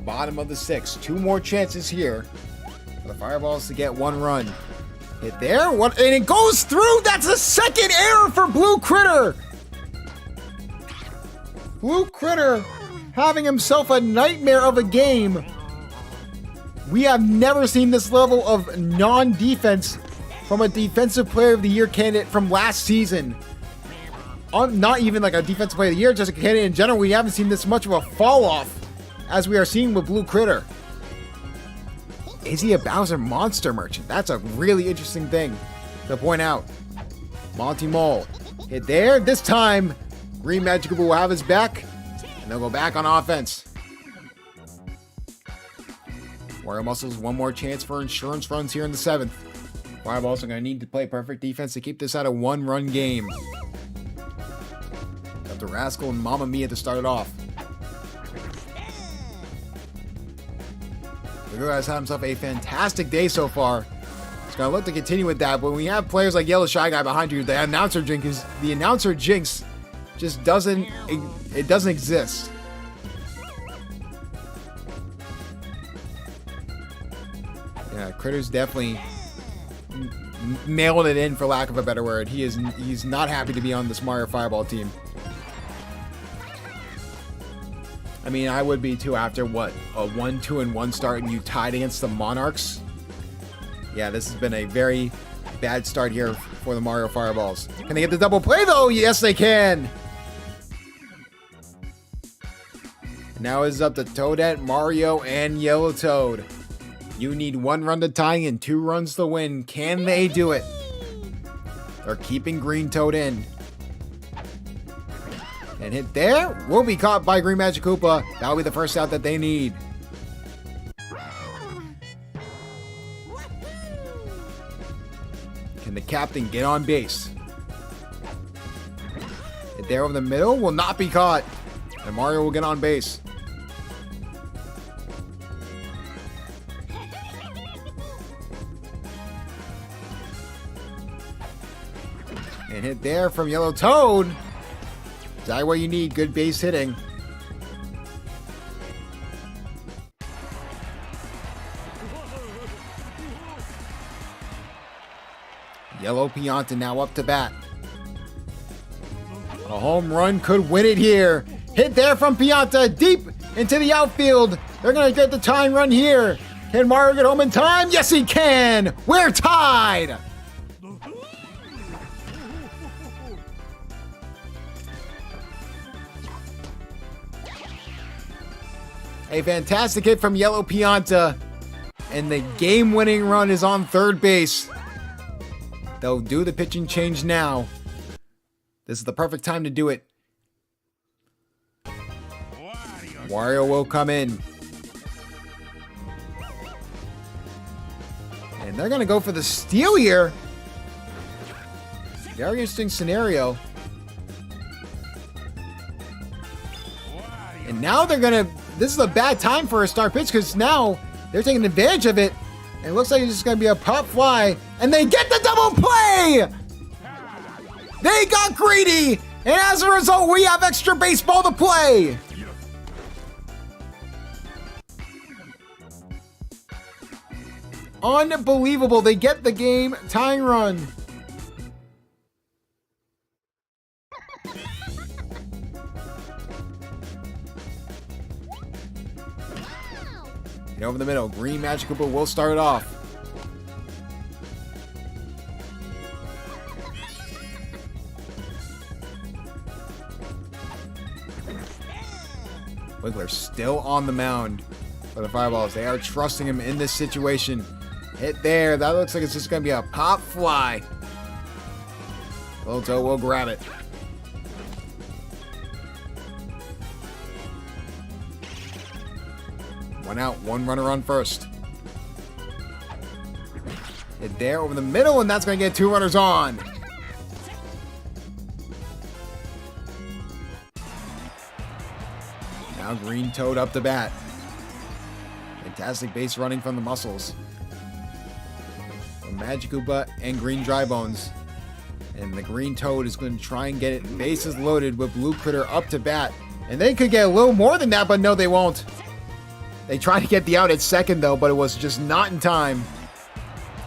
Bottom of the 6th. 2 more chances here for the Fireballs to get 1 run. Hit there. What? And it goes through. That's a second error for Blue Critter. Blue Critter having himself a nightmare of a game. We have never seen this level of non-defense from a Defensive Player of the Year candidate from last season. Not even like a Defensive Player of the Year, just a candidate in general. We haven't seen this much of a fall off as we are seeing with Blue Critter. Is he a Bowser Monster Merchant? That's a really interesting thing to point out. Monty Mole. Hit there. This time, Green Magic will have his back, and they'll go back on offense. Wario Muscles, 1 more chance for insurance runs here in the 7th. Fireballs are going to need to play perfect defense to keep this at a 1-run game. Got the Rascal and Mamma Mia to start it off. The guy's had himself a fantastic day so far. He's going to look to continue with that, but when we have players like Yellow Shy Guy behind you, the announcer jinx just doesn't exist. Yeah, Critter's definitely mailed it in, for lack of a better word. He's not happy to be on this Mario Fireball team. I mean, I would be too after what, a 1-2-1 start and you tied against the Monarchs. Yeah, this has been a very bad start here for the Mario Fireballs. Can they get the double play though? Yes, they can. Now it's up to Toadette, Mario, and Yellow Toad. You need 1 run to tie and 2 runs to win. Can they do it? They're keeping Green Toad in. And hit there will be caught by Green Magic Koopa. That'll be the first out that they need. Can the captain get on base? Hit there over the middle will not be caught. And Mario will get on base. And hit there from Yellow Toad. Exactly what you need, good base hitting. Yellow Pianta now up to bat. A home run could win it here. Hit there from Pianta, deep into the outfield. They're going to get the tying run here. Can Mario get home in time? Yes, he can. We're tied. A fantastic hit from Yellow Pianta. And the game-winning run is on third base. They'll do the pitching change now. This is the perfect time to do it. Wario will come in. And they're going to go for the steal here. Very interesting scenario. And now they're going to... This is a bad time for a star pitch because now they're taking advantage of it. And it looks like it's just going to be a pop fly. And they get the double play! They got greedy! And as a result, we have extra baseball to play! Unbelievable. They get the game tying run. And over the middle, Green Magic Koopa will start it off. Wiggler still on the mound for the Fireballs. They are trusting him in this situation. Hit there. That looks like it's just going to be a pop fly. Little Toe will grab it. One out, one runner on first. Hit there over the middle, and that's going to get two runners on. Now Green Toad up to bat. Fantastic base running from the Muscles. Magic Koopa and Green Dry Bones. And the Green Toad is going to try and get it bases loaded with Blue Critter up to bat. And they could get a little more than that, but no, they won't. They tried to get the out at second, though, but it was just not in time.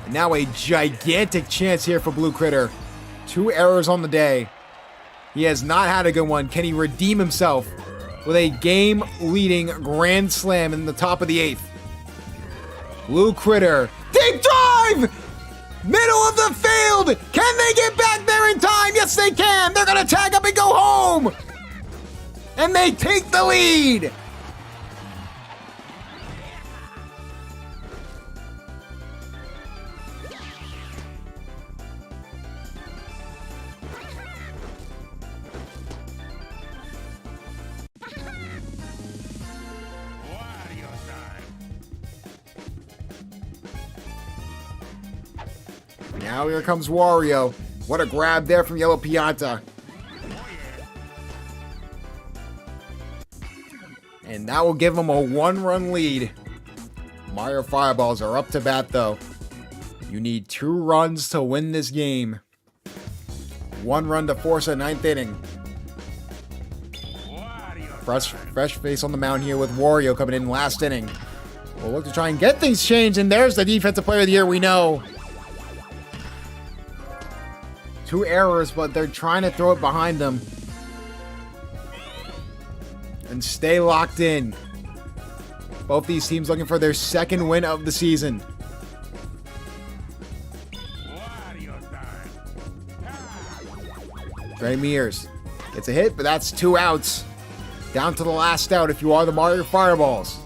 And now a gigantic chance here for Blue Critter. 2 errors on the day. He has not had a good one. Can he redeem himself with a game-leading grand slam in the top of the 8th? Blue Critter. Deep drive! Middle of the field! Can they get back there in time? Yes, they can! They're gonna tag up and go home! And they take the lead! Now here comes Wario. What a grab there from Yellow Pianta. And that will give them a 1-run lead. Mario Fireballs are up to bat, though. You need 2 runs to win this game. 1 run to force a 9th inning. Fresh face on the mound here with Wario coming in last inning. We'll look to try and get things changed, and there's the Defensive Player of the Year we know. 2 errors, but they're trying to throw it behind them. And stay locked in. Both these teams looking for their 2nd win of the season. Trey Mears gets a hit, but that's 2 outs. Down to the last out if you are the Mario Fireballs.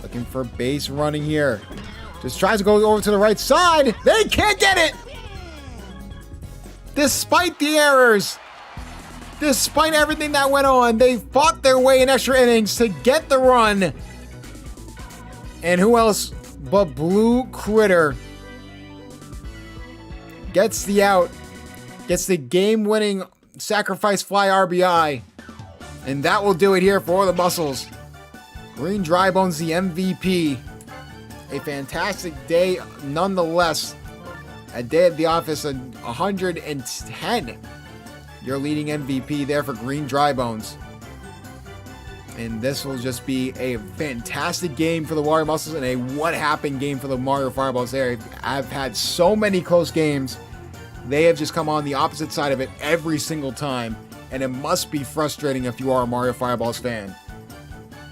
Looking for base running here. Just tries to go over to the right side. They can't get it! Despite the errors, despite everything that went on, they fought their way in extra innings to get the run. And who else but Blue Critter gets the out, gets the game-winning sacrifice fly RBI. And that will do it here for the Muscles. Green Dry Bones the MVP. A fantastic day nonetheless. A day at the office, 110. Your leading MVP there for Green Dry Bones. And this will just be a fantastic game for the Wario Muscles and a what happened game for the Mario Fireballs there. I've had so many close games. They have just come on the opposite side of it every single time. And it must be frustrating if you are a Mario Fireballs fan.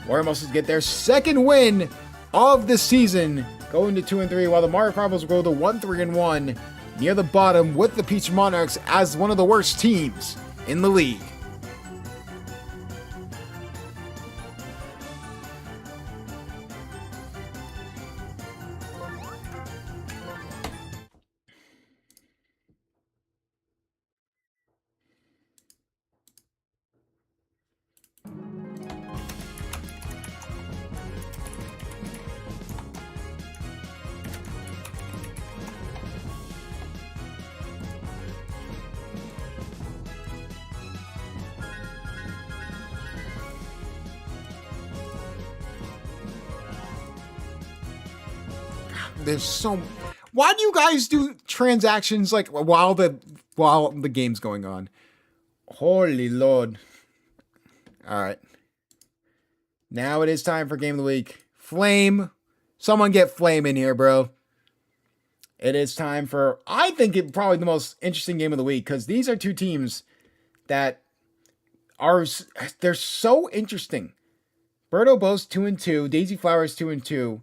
Wario Muscles get their 2nd win of the season, going to 2-3, while the Mario Fireballs go to 1-3-1, near the bottom with the Peach Monarchs as one of the worst teams in the league. There's so... Why do you guys do transactions like while the game's going on? Holy Lord. Alright. Now it is time for Game of the Week. Flame. Someone get Flame in here, bro. It is time for, I think, probably the most interesting game of the week, because these are 2 teams that are... They're so interesting. Birdo Bo's 2-2. Daisy Flowers 2-2.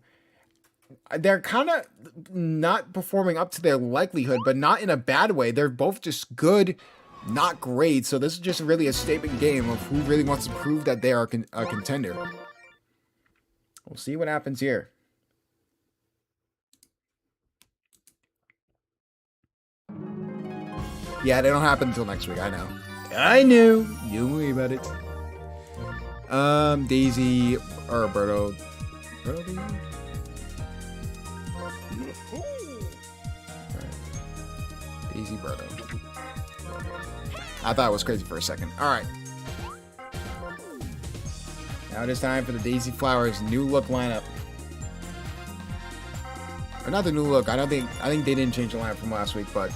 They're kind of not performing up to their likelihood, but not in a bad way. They're both just good, not great. So this is just really a statement game of who really wants to prove that they are a contender. We'll see what happens here. Yeah, they don't happen until next week. I know. I know. Don't worry about it. Daisy or Birdo. Birdo Daisy? Right. Daisy Birdo. I thought it was crazy for a second. Alright. Now it is time for the Daisy Flowers new look lineup. Or not the new look. I think they didn't change the lineup from last week, but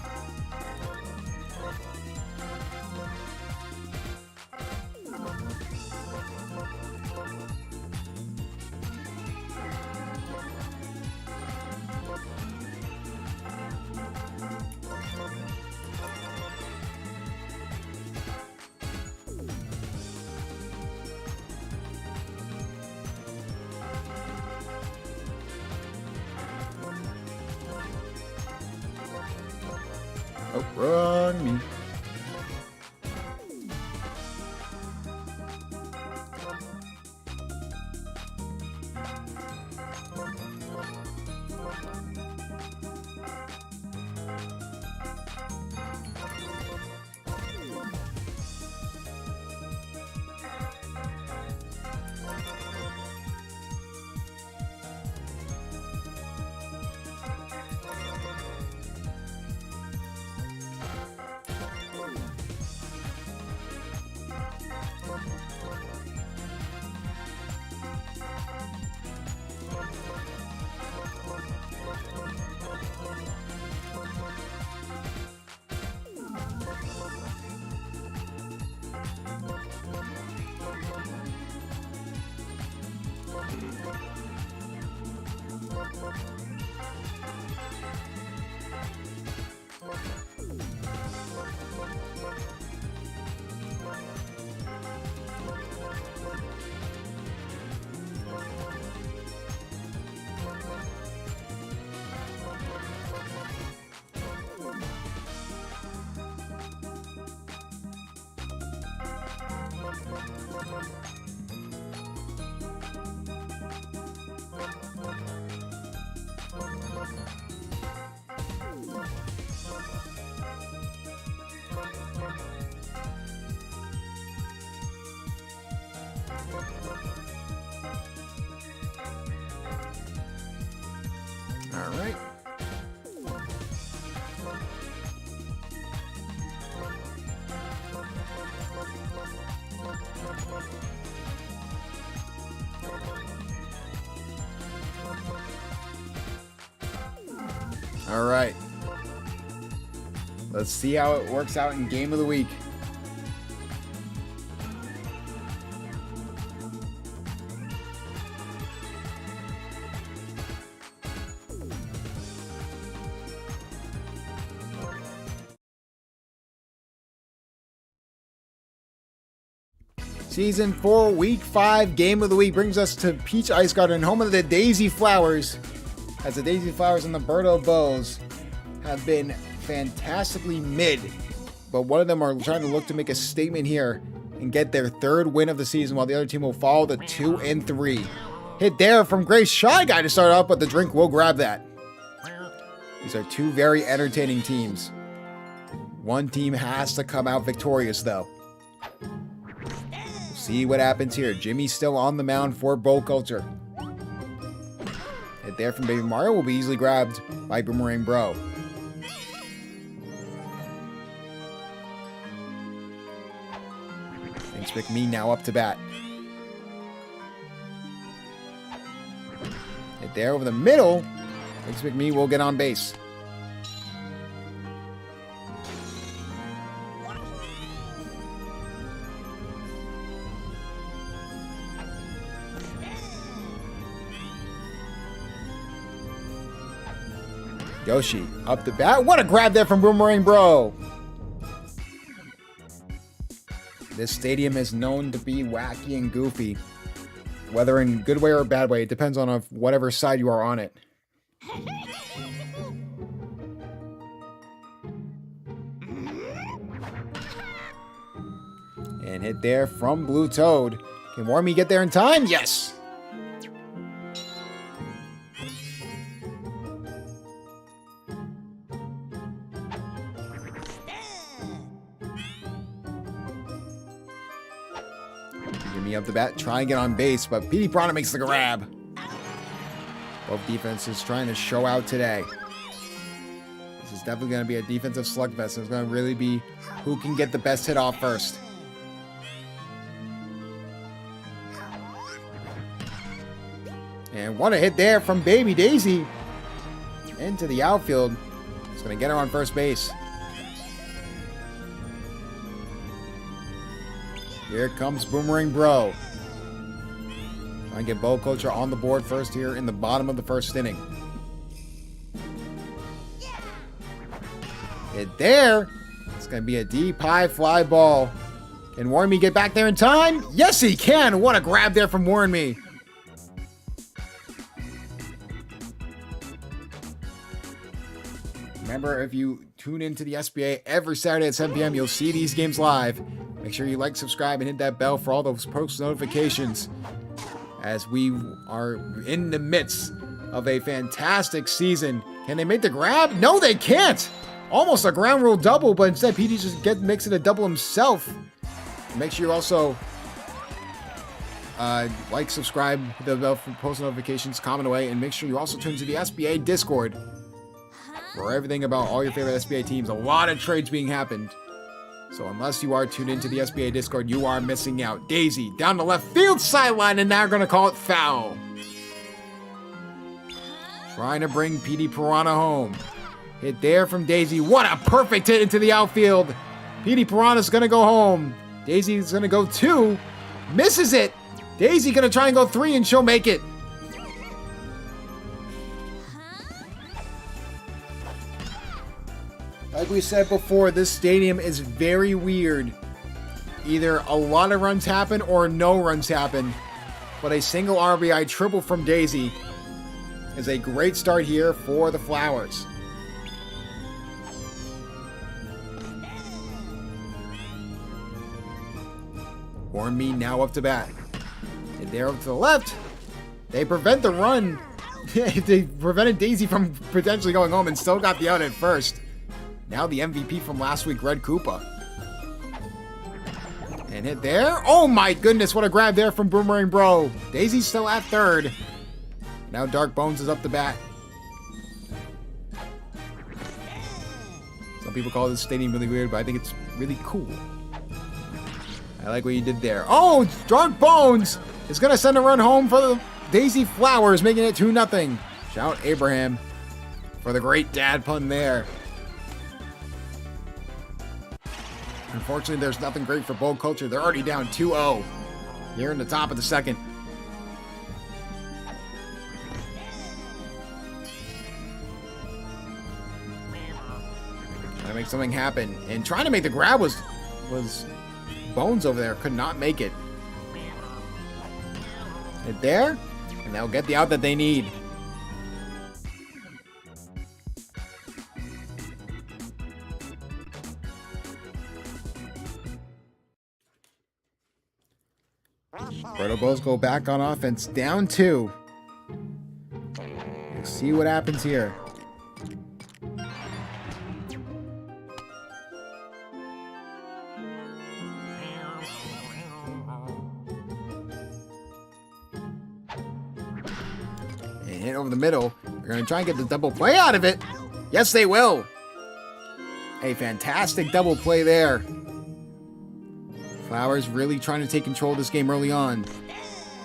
oh, run me. All right. All right. Let's see how it works out in Game of the Week. Season 4, Week 5, Game of the Week brings us to Peach Ice Garden, home of the Daisy Flowers. As the Daisy Flowers and the Birdo Bows have been fantastically mid, but one of them are trying to look to make a statement here and get their third win of the season, while the other team will follow the 2 and 3. Hit there from Grace Shy Guy to start off, but the drink will grab that. These are two very entertaining teams. One team has to come out victorious, though. See what happens here. Jimmy's still on the mound for Bowl Culture. Hit there from Baby Mario will be easily grabbed by Boomerang Bro. Thanks McMee now up to bat. Hit there over the middle. Thanks McMee will get on base. Yoshi up the bat. What a grab there from Boomerang Bro. This stadium is known to be wacky and goofy. Whether in good way or a bad way, it depends on whatever side you are on it. And hit there from Blue Toad. Can Wormy get there in time? Yes! Jimmy up the bat, try and get on base, but Petey Piranha makes the grab. Both defenses trying to show out today. This is definitely going to be a defensive slugfest. It's going to really be who can get the best hit off first. And what a hit there from Baby Daisy. Into the outfield. It's going to get her on first base. Here comes Boomerang Bro. Trying to get Bo Culture on the board first here in the bottom of the first inning. Hit there. It's going to be a deep high fly ball. Can Warren Me get back there in time? Yes, he can. What a grab there from Warren Me. Remember, if you tune into the SBA every Saturday at 7 p.m., you'll see these games live. Make sure you like, subscribe, and hit that bell for all those post notifications, as we are in the midst of a fantastic season. Can they make the grab? No, they can't. Almost a ground rule double, but instead Petey just makes it a double himself. Make sure you also like, subscribe, hit the bell for post notifications, comment away, and make sure you also tune to the SBA Discord for everything about all your favorite SBA teams. A lot of trades being happened. So unless you are tuned into the SBA Discord, you are missing out. Daisy down the left field sideline, and now we're going to call it foul. Trying to bring Petey Piranha home. Hit there from Daisy. What a perfect hit into the outfield. Petey Piranha's going to go home. Daisy's going to go 2. Misses it. Daisy going to try and go 3, and she'll make it. Like we said before, this stadium is very weird. Either a lot of runs happen or no runs happen. But a single RBI triple from Daisy is a great start here for the Flowers. Warren Me now up to bat. And they're up to the left. They prevent the run. They prevented Daisy from potentially going home and still got the out at first. Now the MVP from last week, Red Koopa. And hit there. Oh my goodness, what a grab there from Boomerang Bro. Daisy's still at third. Now Dark Bones is up the bat. Some people call this stadium really weird, but I think it's really cool. I like what you did there. Oh, Dark Bones is going to send a run home for the Daisy Flowers, making it 2-0. Shout Abraham for the great dad pun there. Unfortunately, there's nothing great for Bo Culture. They're already down 2-0 here in the top of the second. Trying to make something happen. And trying to make the grab was Bones over there. Could not make it. Hit there. And they'll get the out that they need. Roto Bulls go back on offense, down 2. Let's see what happens here. And hit over the middle. They're going to try and get the double play out of it. Yes, they will. A fantastic double play there. Flowers really trying to take control of this game early on.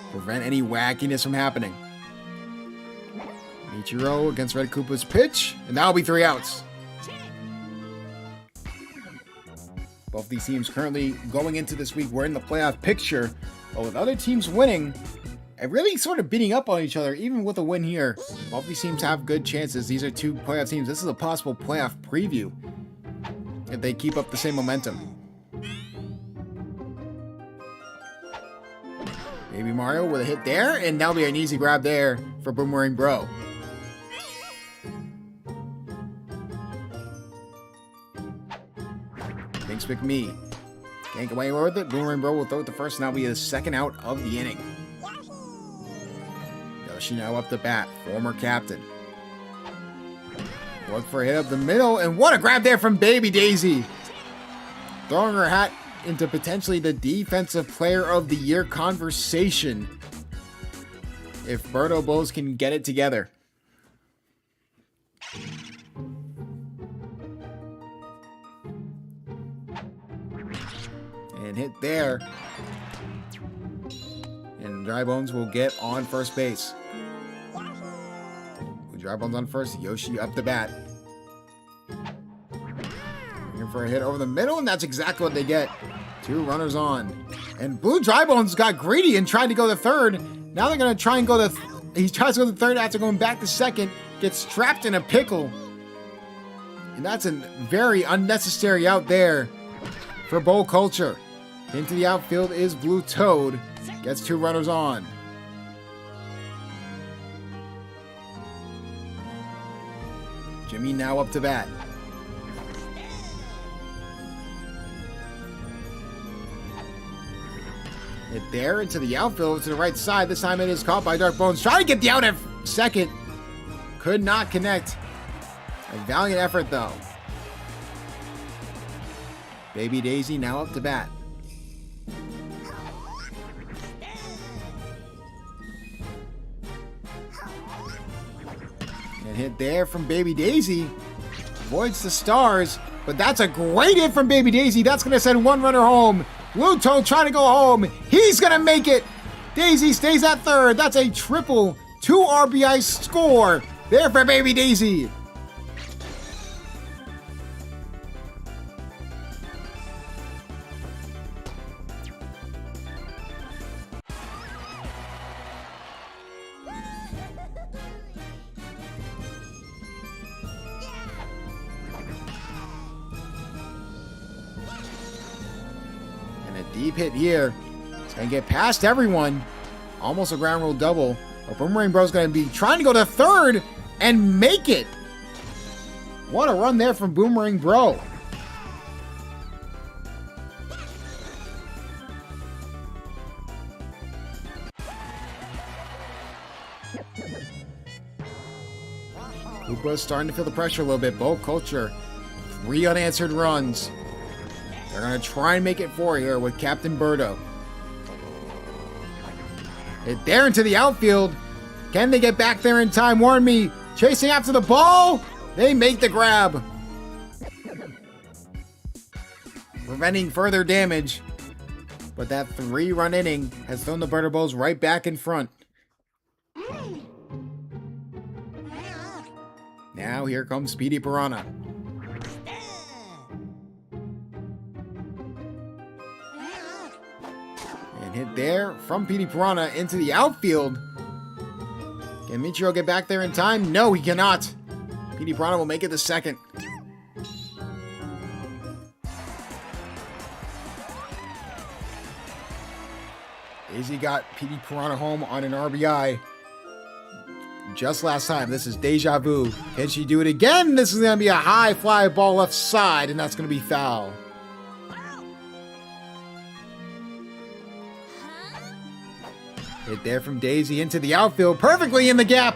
Prevent any wackiness from happening. Ichiro against Red Koopa's pitch. And that'll be 3 outs. Both these teams currently going into this week, we're in the playoff picture. But with other teams winning and really sort of beating up on each other, even with a win here, both these teams have good chances. These are 2 playoff teams. This is a possible playoff preview if they keep up the same momentum. Baby Mario with a hit there, and that'll be an easy grab there for Boomerang Bro. Thanks, McMee. Can't get away with it. Boomerang Bro will throw it the first, and that'll be the second out of the inning. Yoshino up the bat, former captain. Look for a hit up the middle, and what a grab there from Baby Daisy. Throwing her hat into potentially the Defensive Player of the Year conversation if Berto Bulls can get it together. And hit there. And Dry Bones will get on first base. With Dry Bones on first, Yoshi up the bat. Looking for a hit over the middle, and that's exactly what they get. 2 runners on. And Blue Dry Bones got greedy and tried to go to third. Now they're going to try and go to... He tries to go to third after going back to second. Gets trapped in a pickle. And that's a very unnecessary out there for Bowl Culture. Into the outfield is Blue Toad. Gets 2 runners on. Jimmy now up to bat. Hit there into the outfield to the right side. This time it is caught by Dark Bones. Trying to get the out at second. Could not connect. A valiant effort though. Baby Daisy now up to bat. And hit there from Baby Daisy. Avoids the stars. But that's a great hit from Baby Daisy. That's going to send 1 runner home. Blue Toad trying to go home. He's going to make it. Daisy stays at third. That's a triple 2 RBI score there for Baby Daisy. Deep hit here. It's going to get past everyone. Almost a ground rule double. But Boomerang Bro's going to be trying to go to third and make it. What a run there from Boomerang Bro. Koopa's starting to feel the pressure a little bit. Bowl Culture. 3 unanswered runs. They're going to try and make it 4 here with Captain Birdo. Hit there into the outfield. Can they get back there in time? Warn me. Chasing after the ball. They make the grab. Preventing further damage. But that 3-run inning has thrown the Birdo Bulls right back in front. Now here comes Speedy Piranha. Hit there from Petey Piranha into the outfield. Can Michiro get back there in time? No, he cannot. Petey Piranha will make it the second. Daisy got Petey Piranha home on an RBI just last time. This is deja vu. Can she do it again? This is going to be a high fly ball left side, and that's going to be foul. Hit there from Daisy into the outfield, perfectly in the gap.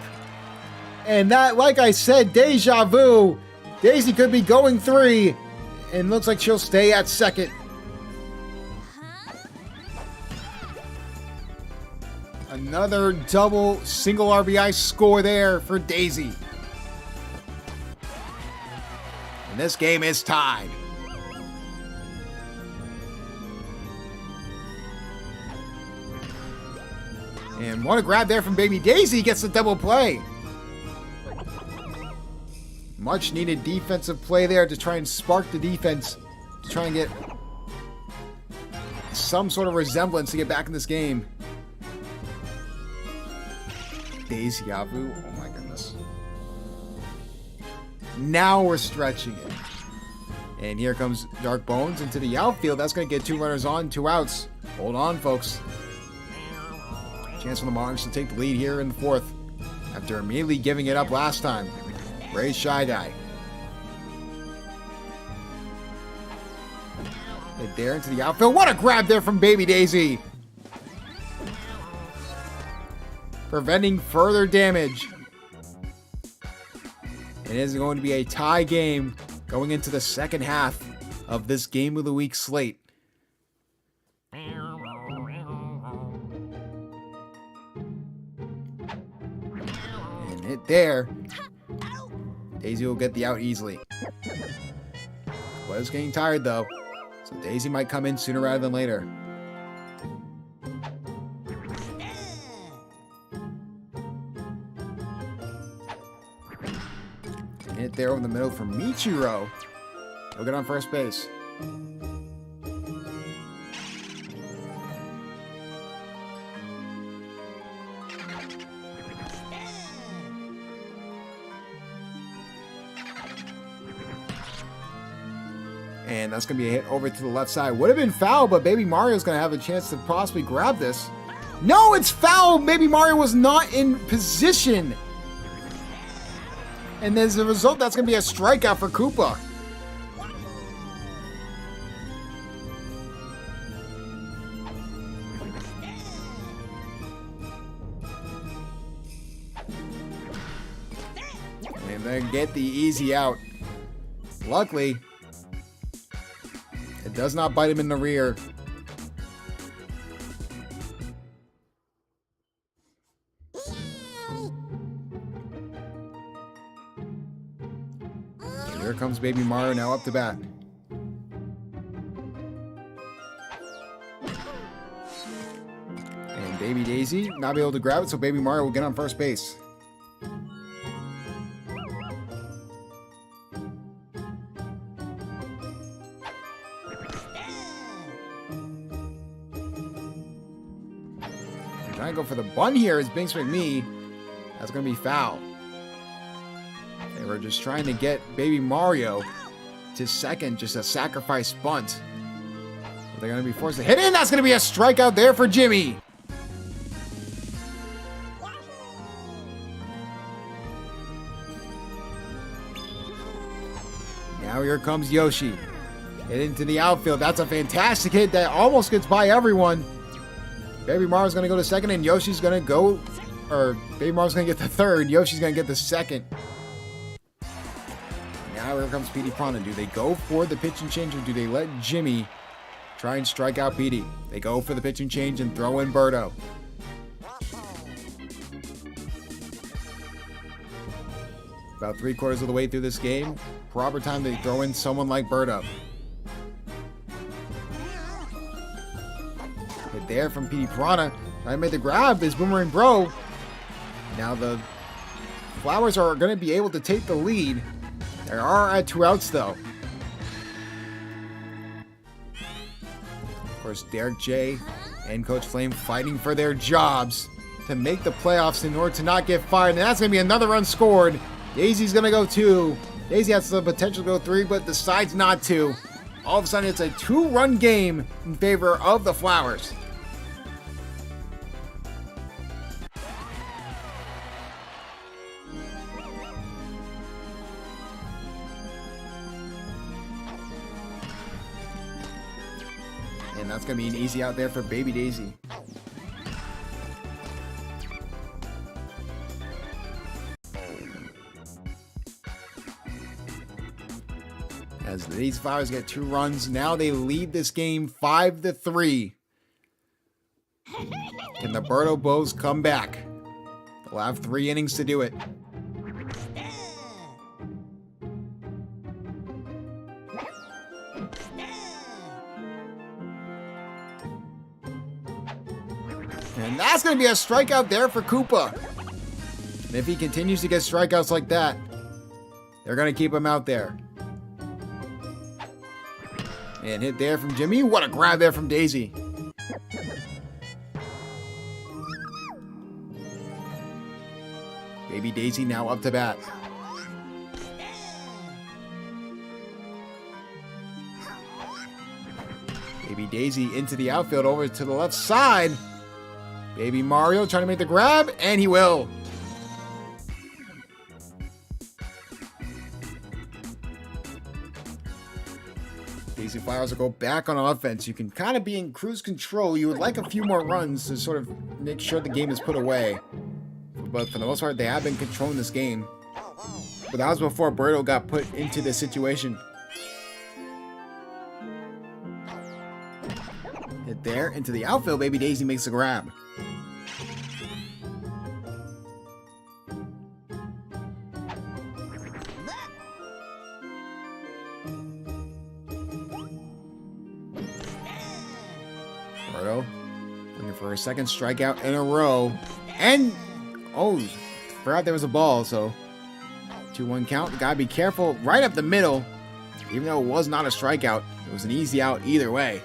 And that, like I said, deja vu. Daisy could be going 3, and looks like she'll stay at second. Another double single RBI score there for Daisy. And this game is tied. And what a grab there from Baby Daisy, gets the double play. Much needed defensive play there to try and spark the defense, to try and get some sort of resemblance to get back in this game. Daisy Yavu, oh my goodness. Now we're stretching it. And here comes Dark Bones into the outfield. That's going to get 2 runners on, 2 outs. Hold on, folks. Chance for the Monarchs to take the lead here in the 4th after immediately giving it up last time. Ray's Shy Guy. Hit there into the outfield. What a grab there from Baby Daisy. Preventing further damage. It is going to be a tie game going into the second half of this Game of the Week slate. And hit there. Daisy will get the out easily. Was getting tired though, so Daisy might come in sooner rather than later. And hit there over the middle for Michiro. He'll get on first base. And that's going to be a hit over to the left side. Would have been foul, but Baby Mario's going to have a chance to possibly grab this. No, it's foul! Baby Mario was not in position. And as a result, that's going to be a strikeout for Koopa. And then get the easy out. Luckily, it does not bite him in the rear. And here comes Baby Mario now up to bat. And Baby Daisy not be able to grab it, so Baby Mario will get on first base. Trying to go for the bunt here is Binks McMee. That's going to be foul. They were just trying to get Baby Mario to second, just a sacrifice bunt. But they're going to be forced to hit in. That's going to be a strikeout there for Jimmy. Now here comes Yoshi. Hit into the outfield. That's a fantastic hit that almost gets by everyone. Baby Mario's going to go to second, and Yoshi's going to go, or Baby Mario's going to get the third. Yoshi's going to get the second. Now here comes Petey Piranha. Do they go for the pitch and change, or do they let Jimmy try and strike out Petey? They go for the pitch and change and throw in Birdo. About 3/4 of the way through this game, proper time to throw in someone like Birdo. Hit there from Petey Piranha. Trying to make the grab is Boomerang Bro. Now the Flowers are going to be able to take the lead. They are at 2 outs though. Of course, Derek J and Coach Flame fighting for their jobs to make the playoffs in order to not get fired. And that's going to be another run scored. Daisy's going to go 2. Daisy has the potential to go 3, but decides not to. All of a sudden, it's a 2-run game in favor of the Flowers. And that's going to be an easy out there for Baby Daisy. As these Flowers get 2 runs, now they lead this game 5-3. Can the Birdo Bows come back? They'll have 3 innings to do it. And that's going to be a strikeout there for Koopa. And if he continues to get strikeouts like that, they're going to keep him out there. And hit there from Jimmy. What a grab there from Daisy. Baby Daisy now up to bat. Baby Daisy into the outfield over to the left side. Baby Mario trying to make the grab, and he will. Daisy Flowers will go back on offense. You can kind of be in cruise control. You would like a few more runs to sort of make sure the game is put away. But for the most part, they have been controlling this game. But that was before Birdo got put into this situation. Hit there, into the outfield, baby Daisy makes a grab. Roberto looking for a second strikeout in a row. And, oh, forgot there was a ball, so 2-1 count. Gotta be careful right up the middle. Even though it was not a strikeout, it was an easy out either way.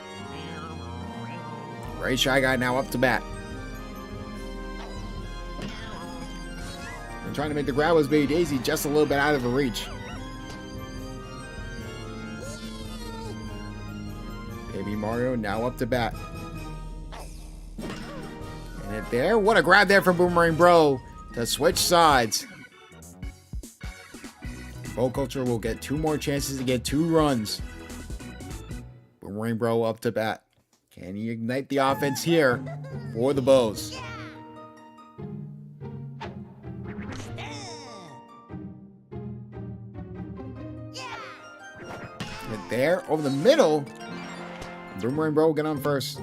Great Shy Guy now up to bat. And trying to make the grab was Baby Daisy just a little bit out of her reach. Baby Mario now up to bat. And it there. What a grab there from Boomerang Bro to switch sides. Bow Culture will get 2 more chances to get 2 runs. Boomerang Bro up to bat. Can he ignite the offense here for the Bows? Right there, over the middle. Boomerang Bro will get on first.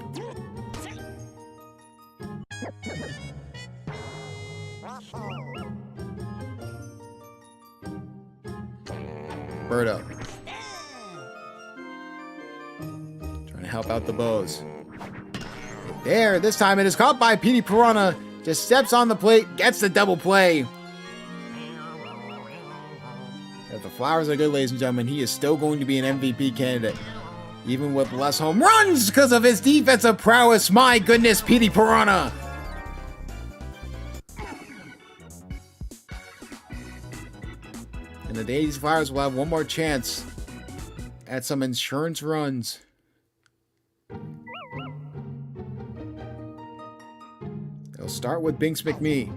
Bird up. Trying to help out the Bows. There, this time it is caught by Petey Piranha. Just steps on the plate, gets the double play. If the Flowers are good, ladies and gentlemen, he is still going to be an MVP candidate. Even with less home runs because of his defensive prowess. My goodness, Petey Piranha. And the Daisy Flowers will have one more chance at some insurance runs. They'll start with Binks McMee.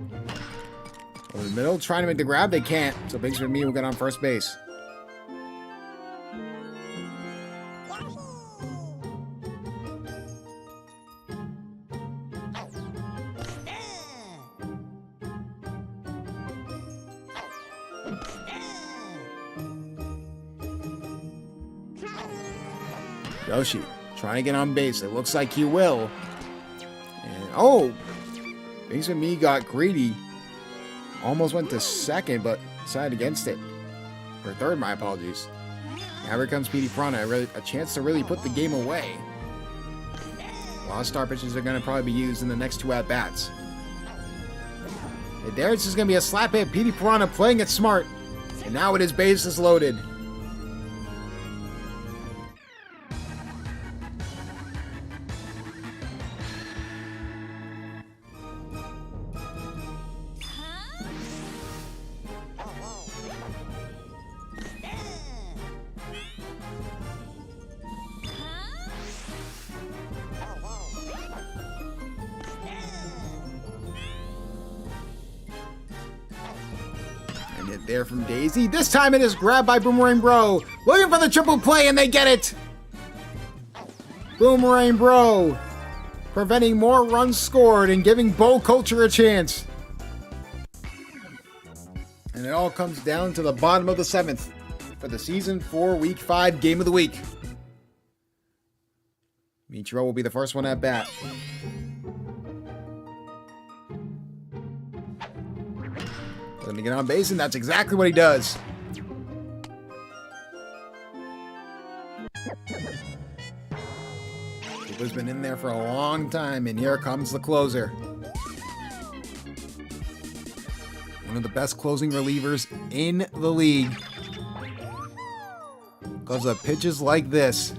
Over the middle, trying to make the grab. They can't. So Binks McMee will get on first base. Yoshi trying to get on base. It looks like he will. And oh, Binks McMee got greedy. Almost went to second, but decided against it. Or third, my apologies. Now here comes Petey Piranha. A chance to really put the game away. A lot of star pitches are going to probably be used in the next 2 at-bats. And there it's just going to be a slap hit. Petey Piranha playing it smart. And now it is bases loaded. Hit there from Daisy. This time it is grabbed by Boomerang Bro. Looking for the triple play, and they get it. Boomerang Bro preventing more runs scored and giving Bow Culture a chance. And it all comes down to the bottom of the 7th for the Season 4 Week 5 Game of the Week. Michiro will be the first one at bat. Let me get on base, and that's exactly what he does. Cooper's been in there for a long time, and here comes the closer. One of the best closing relievers in the league. Because of pitches like this.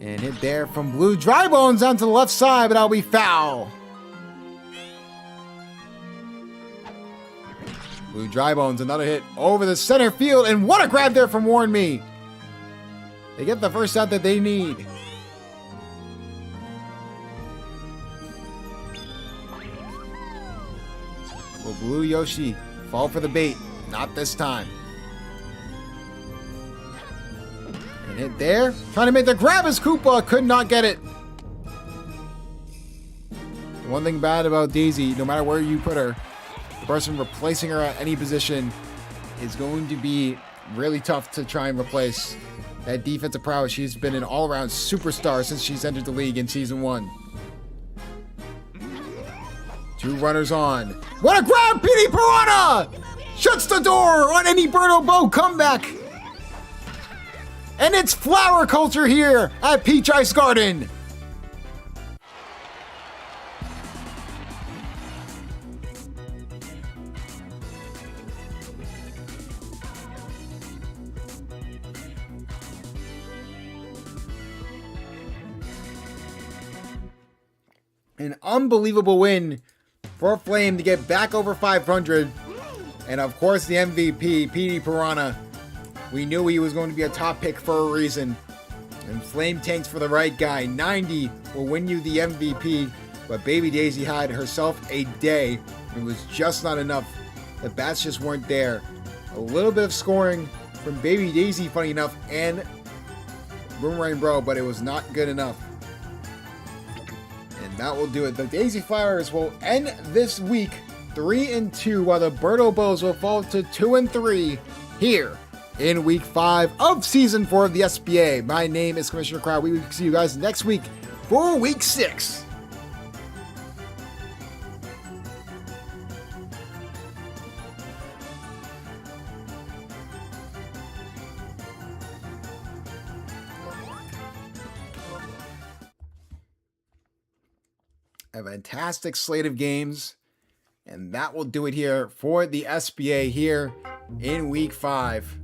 And hit there from Blue Dry Bones onto the left side, but that'll be foul. Blue Dry Bones, another hit over the center field, and what a grab there from Warren Me. They get the first out that they need. Will Blue Yoshi fall for the bait? Not this time. And hit there. Trying to make the grab as Koopa could not get it. The one thing bad about Daisy, no matter where you put her, the person replacing her at any position is going to be really tough to try and replace that defensive prowess. She's been an all-around superstar since she's entered the league in Season 1. 2 runners on. What a grab! PD Piranha shuts the door on any Birdo Bow comeback. And it's flower culture here at Peach Ice Garden. An unbelievable win for Flame to get back over 500. And of course the MVP, PD Piranha. We knew he was going to be a top pick for a reason. And Flame tanks for the right guy. 90 will win you the MVP. But Baby Daisy had herself a day. It was just not enough. The bats just weren't there. A little bit of scoring from Baby Daisy, funny enough, and Boomerang Bro, but it was not good enough. And that will do it. The Daisy Flowers will end this week 3-2, while the Birdo Bows will fall to 2-3 here in week 5 of season 4 of the SBA. My name is Commissioner Crowd. We will see you guys next week for week 6. A fantastic slate of games, and that will do it here for the SBA here in week 5.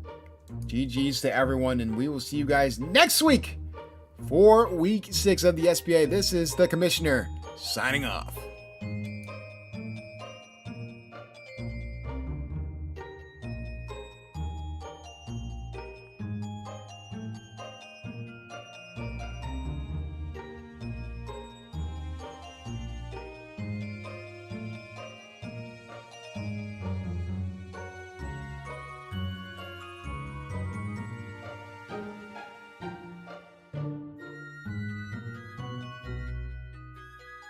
GG's to everyone, and we will see you guys next week for week 6 of the SBA. This is the Commissioner signing off.